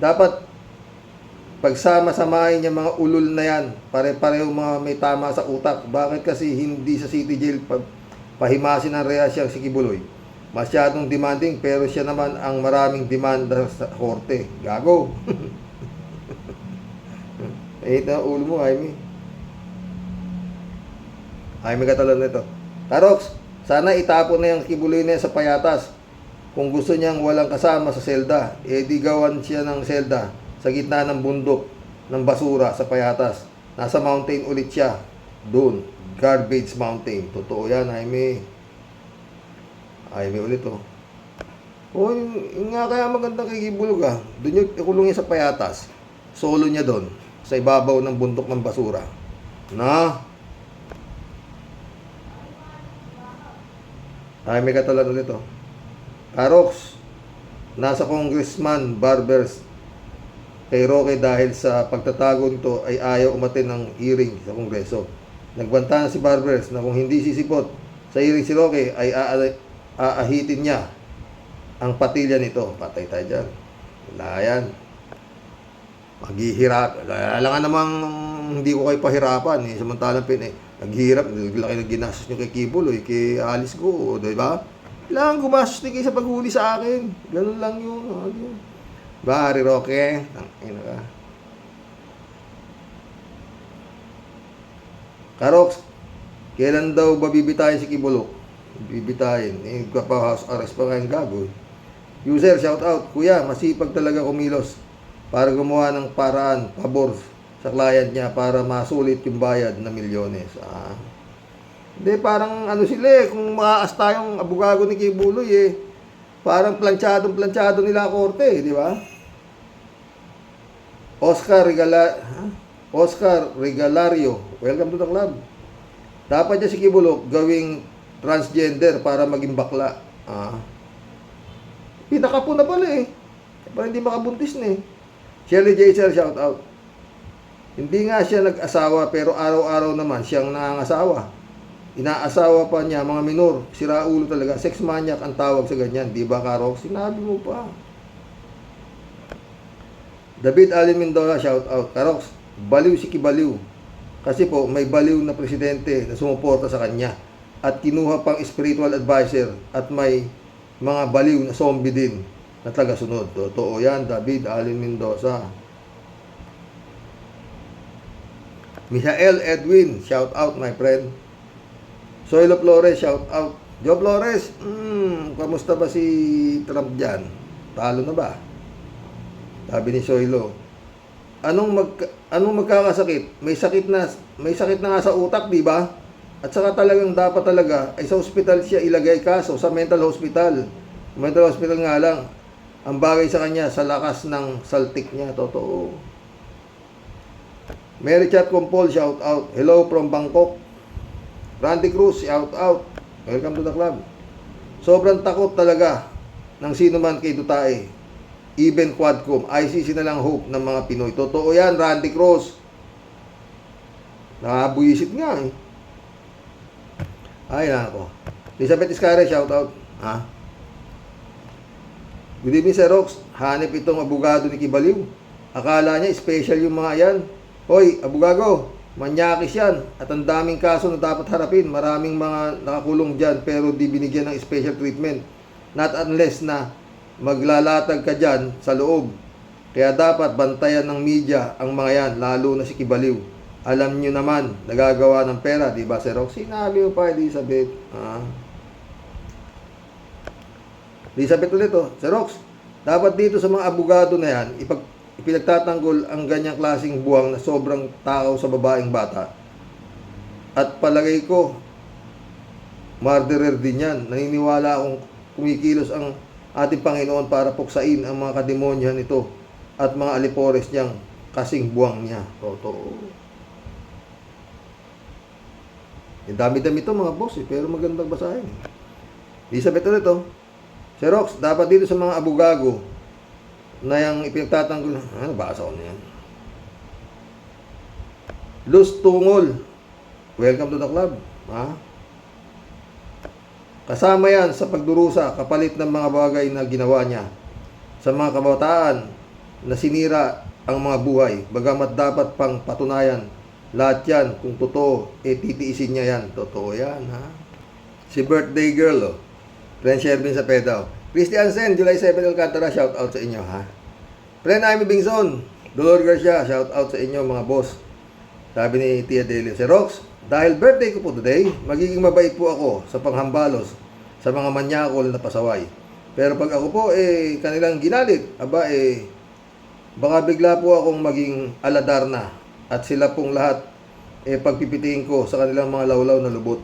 Dapat pagsama-samahin yung mga ulol na yan, pare-pareho mga may tama sa utak. Bakit kasi hindi sa city jail pahimasin ng reha siyang si Kibuloy? Masyadong demanding, pero siya naman ang maraming demanda sa korte. Gago. Eh, ito ulo mo, Jaime. Jaime Catalan nito. Karox, sana itapon na yung Kibuloy na yan sa payatas. Kung gusto niyang walang kasama sa selda, di gawan siya ng selda sa gitna ng bundok ng basura sa payatas. Nasa mountain ulit siya. Doon. Garbage mountain. Totoo yan, Jaime. Jaime ulit, oh. O, yung nga kaya magandang kay Kibulog, Doon yung ikulong niya sa payatas. Solo niya doon. Sa ibabaw ng bundok ng basura. Na? Jaime Catalan ulit, oh. Karox, nasa Congressman Barbers kay Roque dahil sa pagtatago nito ay ayaw umatin ng hearing sa Kongreso. Nagbanta na si Barbers na kung hindi sisipot sa hearing si Roque ay aahitin niya ang patilya nito. Patay tayo dyan. Wala yan. Maghihirap. Alam nga namang hindi ko kayo pahirapan. Samantalang naghihirap. Laki na ginastos nyo kay Kibuloy, kay Alice Go. Diba? Kailangan gumastos din kayo sa paghuli sa akin. Ganun lang yun. Ba, Harry Roque? Tangina ka. Karox, kailan daw ba bibitayin si Kibulok? Bibitayin. House arrest pa kayong gago. User, shout out. Kuya, masipag talaga kumilos para gumawa ng paraan, pabor sa client niya para masulit yung bayad na milyones. Hindi, parang ano sila kung maaas tayong abogado ni Kibuloy parang planchado nila korte, di ba? Oscar Regalario, welcome to the club. Dapat niya si Kibulok gawing transgender para maging bakla. Pinakapo na pala para hindi makabuntis na Shelly J. shout out. Hindi nga siya nag-asawa pero araw-araw naman siyang nangangasawa. Inaasawa pa niya mga minor. Sira ulo talaga. Sex maniac ang tawag sa ganyan. Di ba, Karok? Sinabi mo pa. David Allen Mendoza, shout out. Karok, baliw si Kibaliw. Kasi po, may baliw na presidente na sumuporta sa kanya. At kinuha pang spiritual advisor. At may mga baliw na zombie din na tagasunod. Totoo yan, David Allen Mendoza. Michael Edwin, shout out, my friend. Soylo Flores, shout out. Joe Flores, kamusta ba si Trump dyan? Talo na ba? Sabi ni Soylo. Anong magkakasakit? May sakit na nga sa utak, di ba? At saka talagang dapat talaga ay sa ospital siya ilagay, kaso sa mental hospital. Mental hospital nga lang. Ang bagay sa kanya sa lakas ng saltik niya, totoo. Mary Chat Compol, shout out. Hello from Bangkok. Randy Cruz, shout out. Welcome to the club. Sobrang takot talaga ng sino man kay Dutae. Even Quadcom. ICC na lang hope ng mga Pinoy. Totoo yan, Randy Cruz. Nakabuisit nga Ay, nako. Elizabeth Iscare, shout out. Good evening, Sir Rox. Hanip itong abogado ni Kibaliw. Akala niya special yung mga yan. Hoy, abogado. Manyakis yan at ang daming kaso na dapat harapin. Maraming mga nakakulong dyan pero di binigyan ng special treatment. Not unless na maglalatag ka dyan sa loob. Kaya dapat bantayan ng media ang mga yan, lalo na si Kibaliw. Alam nyo naman, nagagawa ng pera, di ba, Sir Rox? Sinabi mo pa, Elizabeth. Elizabeth ulit, Sir Rox, dapat dito sa mga abogado na yan, ipinagtatanggol ang ganyang klaseng buwang na sobrang takaw sa babaeng bata. At palagay ko, murderer din yan. Naniniwala akong kumikilos ang ating Panginoon para puksain ang mga kademonyahan nito at mga alipores niyang kasing buwang niya. Totoo. Dami-dami ito mga boss pero magandang basahin. Elizabeth ulit Sir Rox, dapat dito sa mga abogado na yung ipinagtatanggol, basa ko na yan. Luz Tungol, welcome to the club. Ha? Kasama yan sa pagdurusa kapalit ng mga bagay na ginawa niya sa mga kabataan na sinira ang mga buhay. Bagamat dapat pang patunayan lahat yan, kung totoo, titiisin niya yan. Totoo yan, ha? Si birthday girl, oh. Friend Shervin sa pedaw. Christian Sen, July 7 Alcantara, shout out sa inyo, ha? Friend Amy Bingson, Dolor Garcia, shout out sa inyo mga boss. Sabi ni Tia Delio, si Rox, dahil birthday ko po today, magiging mabait po ako sa panghambalos sa mga manyakol na pasaway. Pero pag ako po, kanilang ginalit, baka bigla po akong maging aladar na at sila pong lahat, pagpipitiin ko sa kanilang mga lawlaw na lubot.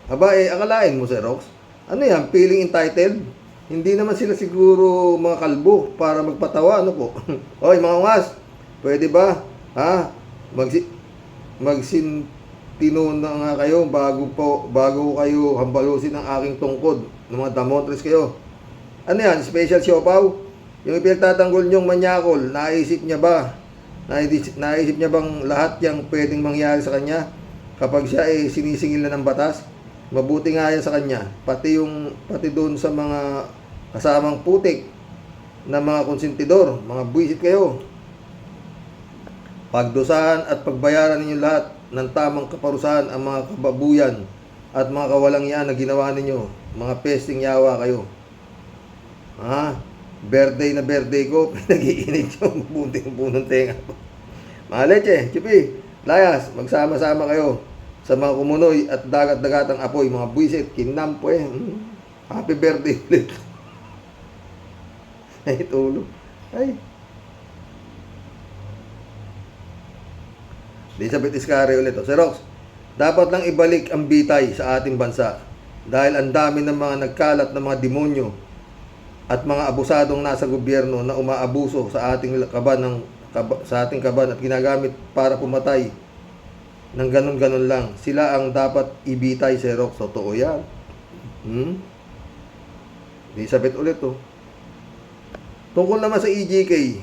Akalain mo, si Rox, ano yan, feeling entitled? Hindi naman sila siguro mga kalbo para magpatawa, ano po? Oy, mga ungas, pwede ba? Ha? Magsintino na nga kayo bago kayo hambalusin ang aking tungkod ng mga damontres kayo. Ano yan? Special siopaw? Yung ipinagtatanggol niyong manyakol, naisip niya ba? Naisip niya bang lahat yang pwedeng mangyari sa kanya kapag siya sinisingil na ng batas? Mabuti nga yan sa kanya. Pati doon sa mga kasamang putik na mga konsentidor, mga buwisit kayo. Pagdusahan at pagbayaran ninyo lahat ng tamang kaparusahan ang mga kababuyan at mga kawalang yan na ginawa ninyo. Mga pesting yawa kayo. Birthday na birthday ko, pinag-iinit yung bunting punong tenga. Mga leche, Chipi, Layas, magsama-sama kayo sa mga kumunoy at dagat-dagatang apoy, mga buwisit, kinampo Happy birthday ulit. Ay, tulog. Ay. Elizabeth Iscari ulit. Sir Rox, dapat lang ibalik ang bitay sa ating bansa dahil ang dami ng mga nagkalat ng mga demonyo at mga abusadong nasa gobyerno na umaabuso sa ating kaban at ginagamit para pumatay ng ganun-ganun lang. Sila ang dapat ibitay, Sir Rox. Totoo yan. Elizabeth ulit, Tungkol naman sa EJK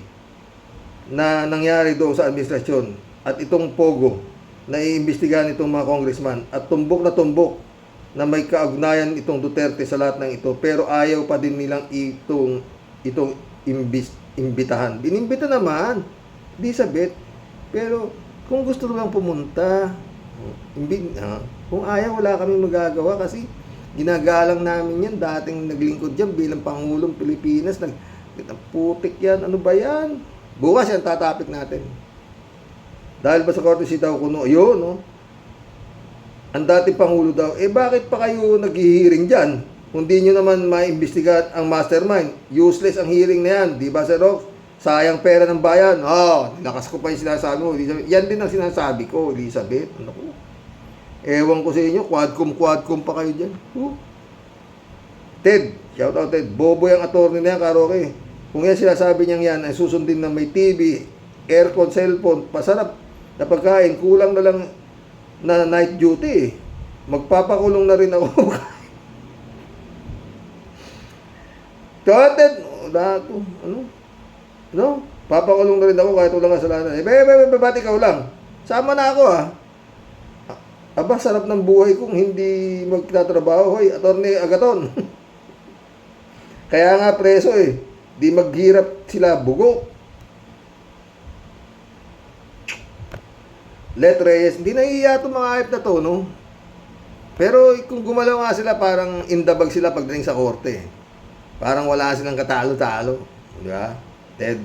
na nangyari doon sa administrasyon at itong Pogo na iimbestigahan itong mga congressman at tumbok na may kaugnayan itong Duterte sa lahat ng ito, pero ayaw pa din nilang itong imbitahan. Binimbita naman, Elizabeth, pero kung gusto naman pumunta, kung ayaw, wala kaming magagawa kasi ginagalang namin yan. Dating naglingkod dyan bilang Pangulong Pilipinas. Putik yan. Ano ba yan? Bukas yan tatapik natin. Dahil ba sa courtesy daw kuno? Ayun, ang dating Pangulo daw. Bakit pa kayo nag-hearing dyan? Kung di nyo naman maimbestigat ang mastermind. Useless ang hearing na yan. Di ba, Sir Rox? Sayang pera ng bayan. Nilakas ko pa yung sinasabi mo. Yan din ang sinasabi ko, Elizabeth. Naku. Ewan ko sa inyo, quadcom pa kayo dyan. Ted, shout out Ted. Bobo yung attorney na yan, Karoke. Kung yan sinasabi niyang yan, ay susundin na may TV, aircon, cellphone, pasarap na pagkain, kulang na lang na night duty. Magpapakulong na rin ako. Ted, papakulong na rin ako kahit walang kasalanan. Ba't ikaw lang? Sama na ako, Aba, sarap ng buhay kung hindi magtatrabaho. Hoy, Attorney Agaton. Kaya nga preso Di maghirap sila bugo. Let Reyes, hindi nahihiya itong mga ayop na to, Pero kung gumalaw nga sila, parang indabag sila pagdating sa korte. Parang wala silang katalo-talo. Di ba? Ted.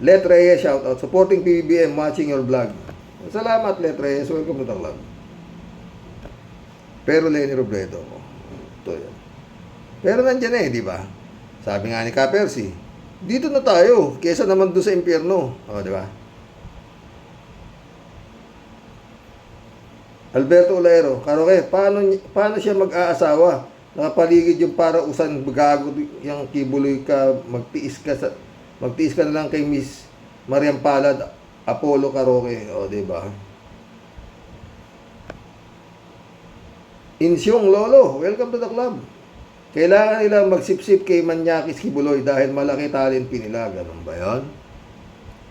Let Reyes, shout out. Supporting PBBM, watching your vlog. Salamat, Let Reyes. Welcome to the club. Pero Lenny Robredo. Ito yan. Pero nandyan di ba? Sabi nga ni Kapersi, dito na tayo, kesa naman doon sa impyerno. Di ba? Alberto Olero, Karoke, paano siya mag-aasawa? Nakapaligid yung para usan gago yung kibuloy ka, magtiis ka na lang kay Miss Mariam Palad, Apollo Karoke. Di ba? Insyong Lolo, welcome to the club. Kailangan nila magsipsip kay Manyakis Kibuloy dahil malaki talent nila. Ganun ba yun?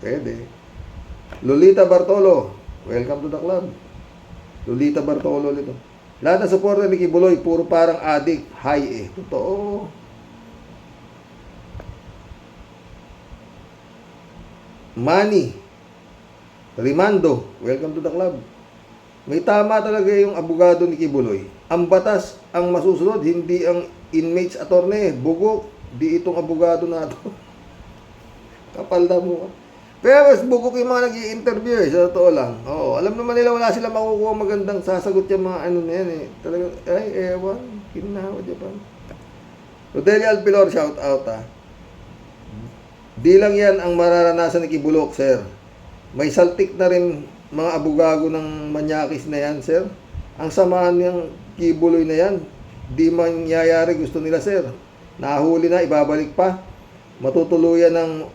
Pwede. Lolita Bartolo, welcome to the club. Lolita Bartolo ulit. Lahat ng supporter ni Kibuloy, puro parang adik. High eh. Totoo. Manny Rimando, welcome to the club. May tama talaga yung abogado ni Kibuloy. Ang batas ang masusunod, hindi ang inmates attorney. Bugok, di itong abogado na ito. Kapal na mo. Pero mas bugok yung mga nag-i-interview eh, sa totoo lang. Oo, alam naman nila wala sila makukuha magandang sasagot yung mga ano na yan eh. Talaga, ay, ewan, kinawa Japan. Rodelia Alpilor, shout out ha. Di lang yan ang mararanasan ni Kibulok, sir. May saltik na rin mga abugago ng manyakis na yan, sir. Ang samahan ng Kibuloy na yan, di mangyayari gusto nila, sir. Nahuli na, ibabalik pa. Matutuluyan ng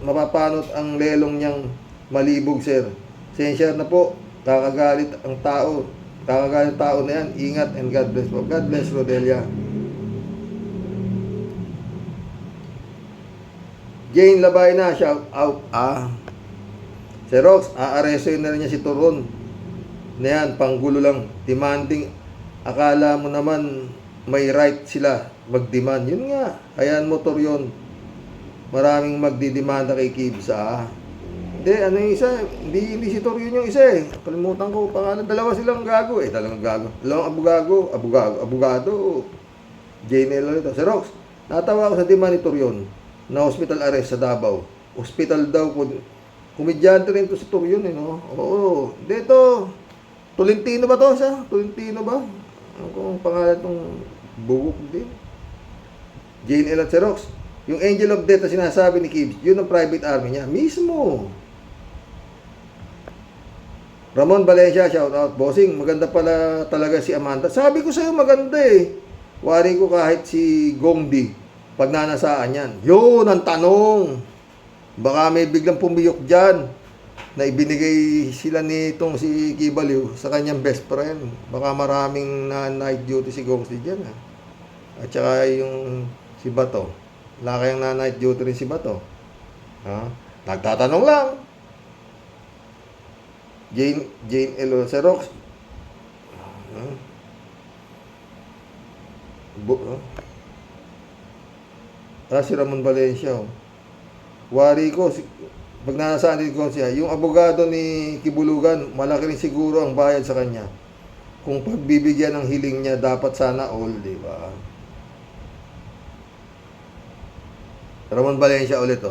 mapapanot ang lelong niyang malibog, sir. Sensya na po, kakagalit ang tao. Kakagalit tao na yan. Ingat and God bless po. God bless, Rodelia. Jane Labayna, shout out. Si Rox, aaresoy na rin niya si Turon. Na yan, panggulo lang. Demanding. Akala mo naman may right sila mag-demand. Yun nga, hayaan mo Torion. Maraming magdidemanda kay Kibs, Hindi, ano yung isa? Hindi si Torion yung isa eh. Kalimutan ko pangalan. Dalawa silang gago eh. Dalawang gago. Dalawang abogado. JNL ito. Si Rox, natawa ako sa demand ni Torion na hospital arrest sa Davao. Hospital daw po. Komedyante rin to si Torion eh, no? Oo. Dito, Tolentino ba to siya? Tolentino ba? Ano kung pangalan tong bugok din? JNL at si Rox. Yung Angel of Death na sinasabi ni Kibs, yun ang private army niya. Mismo. Ramon Valencia, shout out. Bossing, maganda pala talaga si Amanda. Sabi ko sa'yo, maganda eh. Wari ko kahit si Gongdi, pag nanasaan yan. Yun ang tanong. Baka may biglang pumiyok dyan na ibinigay sila nitong si Kibaliw sa kanyang best friend. Baka maraming na night duty si Gongdi dyan. At saka yung si Bato. Wala kayang na-night duty rin si Bato. Nagtatanong lang. Jane Elo Serox. Si Ramon Valencia. Wari ko, pag nanasaan din ko siya, yung abogado ni Kibulugan, malaki rin siguro ang bayad sa kanya. Kung pagbibigyan ng hiling niya, dapat sana all, di ba? Ramon Valencia ulit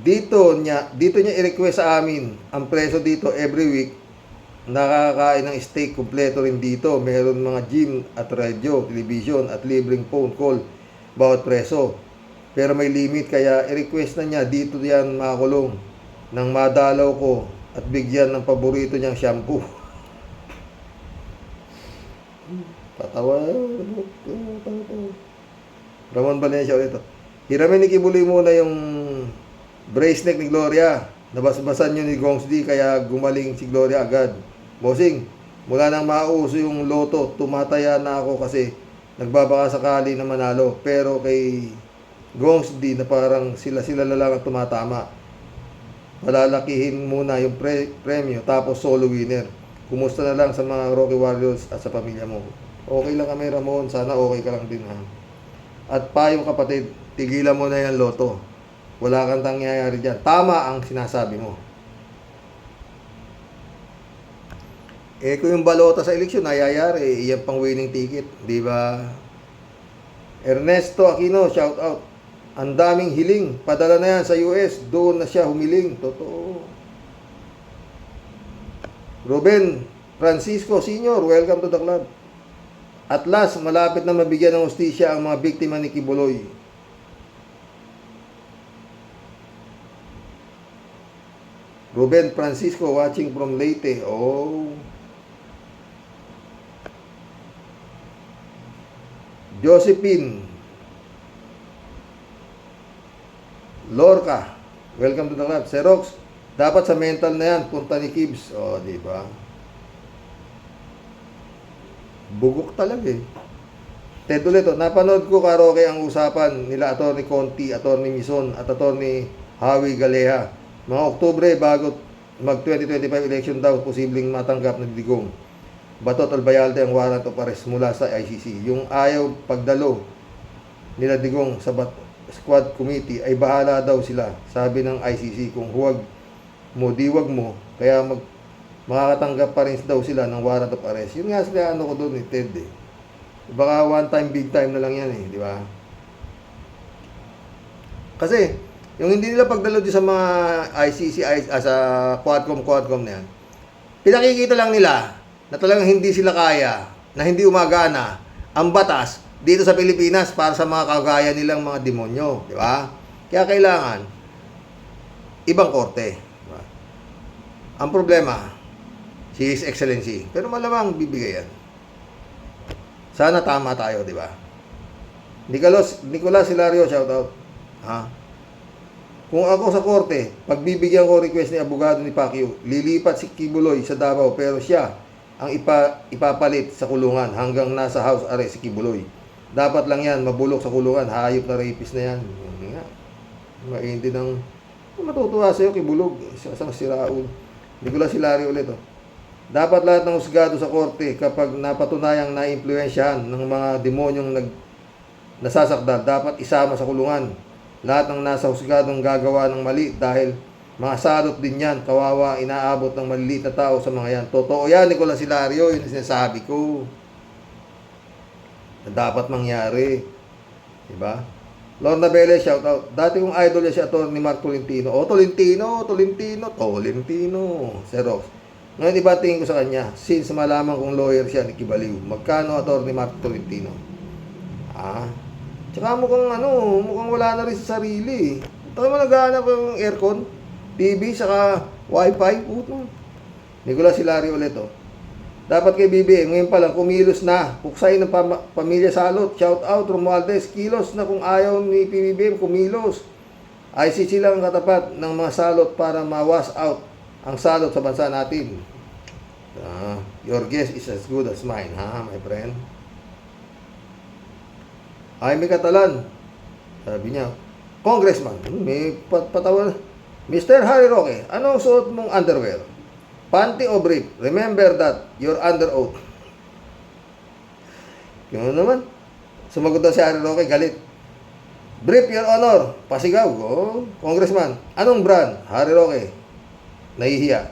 Dito niya i-request sa amin ang preso dito every week. Nakakain ng steak kompleto rin dito. Meron mga gym at radio, television at libreng phone call bawat preso. Pero may limit kaya i-request na niya dito yan makakulong nang madalaw ko at bigyan ng paborito niyang shampoo. Tatawa. Ramon Valencia ulit Hiramin ni Kibuloy muna yung bracelet ni Gloria. Nabasbasan yun ni Gongs D, kaya gumaling si Gloria agad. Bossing, mula nang mauso yung loto, tumataya na ako kasi nagbabaka sakali na manalo. Pero kay Gongs D na parang sila na lang ang tumatama. Malalakihin muna yung premyo, tapos solo winner. Kumusta na lang sa mga Rocky Warriors at sa pamilya mo. Okay lang kami, Ramon. Sana okay ka lang din, At pa yung kapatid, tigilan mo na yan loto. Wala kang nangyayari dyan. Tama ang sinasabi mo. Kung yung balota sa eleksyon, nangyayari, iyan pang winning ticket. Di ba? Ernesto Aquino, shout out. Ang daming hiling. Padala na yan sa US. Doon na siya humiling. Totoo. Ruben Francisco Sr., welcome to the club. At last, malapit na mabigyan ng hustisya ang mga biktima ni Kibuloy. Ruben Francisco watching from Leyte. Josephine Lorca, welcome to the club. Xerox, dapat sa mental na yan, punta ni Kibs. Di ba? Bugok talaga Ted ulit napanood ko karaoke ang usapan nila Atty. Conti, Atty. Mison at Atty. Howie Galeha. Mga Oktubre bago mag 2025 election daw, posibleng matanggap na Digong. Batot Albayalde ang warrant of arrest mula sa ICC. Yung ayaw pagdalo nila Digong sa squad committee ay bahala daw sila. Sabi ng ICC, kung huwag mo, diwag mo, kaya makakatanggap pa rin daw sila ng warrant of arrest. Yun nga sila ano ko doon ni Ted eh. Baka one time, big time na lang yan eh, di ba? Kasi, yung hindi nila pagdalo sa mga ICC, sa Quadcom na yan, pinakikita lang nila na talagang hindi sila kaya, na hindi umagana ang batas dito sa Pilipinas para sa mga kagaya nilang mga demonyo, di ba? Kaya kailangan ibang korte. Diba? Ang problema, si His Excellency, pero malamang bibigay yan. Sana tama tayo, di ba? Nicolas Hilario, shout out. Ha? Kung ako sa korte, pagbibigyan ko request ni abogado ni Pacquiao, lilipat si Kibuloy sa Davao pero siya ang ipapalit sa kulungan hanggang nasa house arrest si Kibuloy. Dapat lang yan, mabulok sa kulungan, hayop na rapist na yan. Yan nga. Maindi ng matutuwa sa'yo, Kibulog. Isang siraul. Nicolas Hilario ulit. Oh. Dapat lahat ng husgado sa korte kapag napatunayang na-impluensyahan ng mga demonyong nasasakdal, dapat isama sa kulungan. Lahat ng nasa husgadong gagawa ng mali dahil mga salot din yan, kawawa, inaabot ng maliliit na tao sa mga yan. Totoo yan, Nicolas Hilario, yun ang sinasabi ko. Na dapat mangyari. Diba? Lorna Bele, shout out. Dati kong idol niya si Atty. Mark Tolentino. Tolentino. Xerox. Ngayon iba tingin ko sa kanya, since malaman kong lawyer siya ni Kibaliw. Magkano Atty. Mark Tolentino? Tsaka mukhang wala na rin sa sarili. Tayo mo naghahanap ng aircon, TV, saka wifi. Puto. Nicolas Hilario ulit, oh. Dapat kay BBM, ngayon pa lang, kumilos na. Puksay ng pamilya Salot. Shout out, Romualdez. Kilos na kung ayaw ni PBBM, kumilos. ICC lang ang katapat ng mga Salot para ma-wash out ang Salot sa bansa natin. Your guess is as good as mine, ha, my friend? Jaime Catalan. Sabi niya, Congressman, may patawan. Mr. Harry Roque, anong suot mong underwear? Panty o brief? Remember that you're under oath. Yun naman. Sumagot daw si Harry Roque, galit. Brief, Your Honor. Pasigaw. Oh, Congressman, anong brand? Harry Roque. Nahihiya.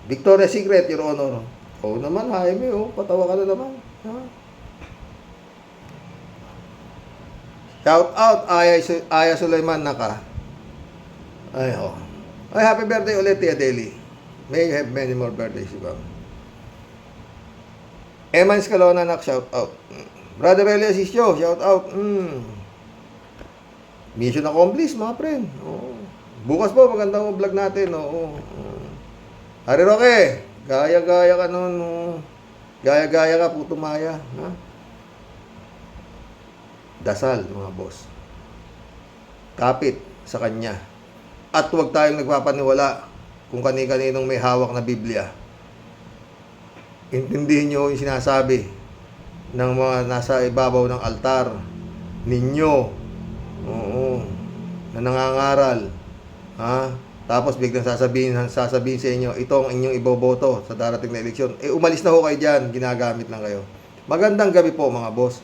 Victoria's Secret, Your Honor. Oo naman, Jaime, oh. Patawa ka na naman. Ha? Shout out, Aya Sulaiman Naka. Ay, oh. Ay, happy birthday ulit, Tia Deli. May you have many more birthdays, diba? Eman Escalona, nak, shout out. Brother Elias Isyo, shout out. Mission accomplished, mga friend. Oh. Bukas po, magandang vlog natin. Oh. Harry Roque, gaya-gaya ka nun. Oh. Gaya-gaya ka, puto maya. Ha? Dasal, mga boss. Kapit sa kanya. At huwag tayong nagpapaniwala kung kani-kaninong may hawak na Biblia. Intindihin nyo yung sinasabi ng mga nasa ibabaw ng altar ninyo. Oo. Na nangangaral. Ha? Tapos biglang sasabihin sa inyo, ito ang inyong iboboto sa darating na eleksyon. Umalis na ho kayo dyan. Ginagamit lang kayo. Magandang gabi po, mga boss.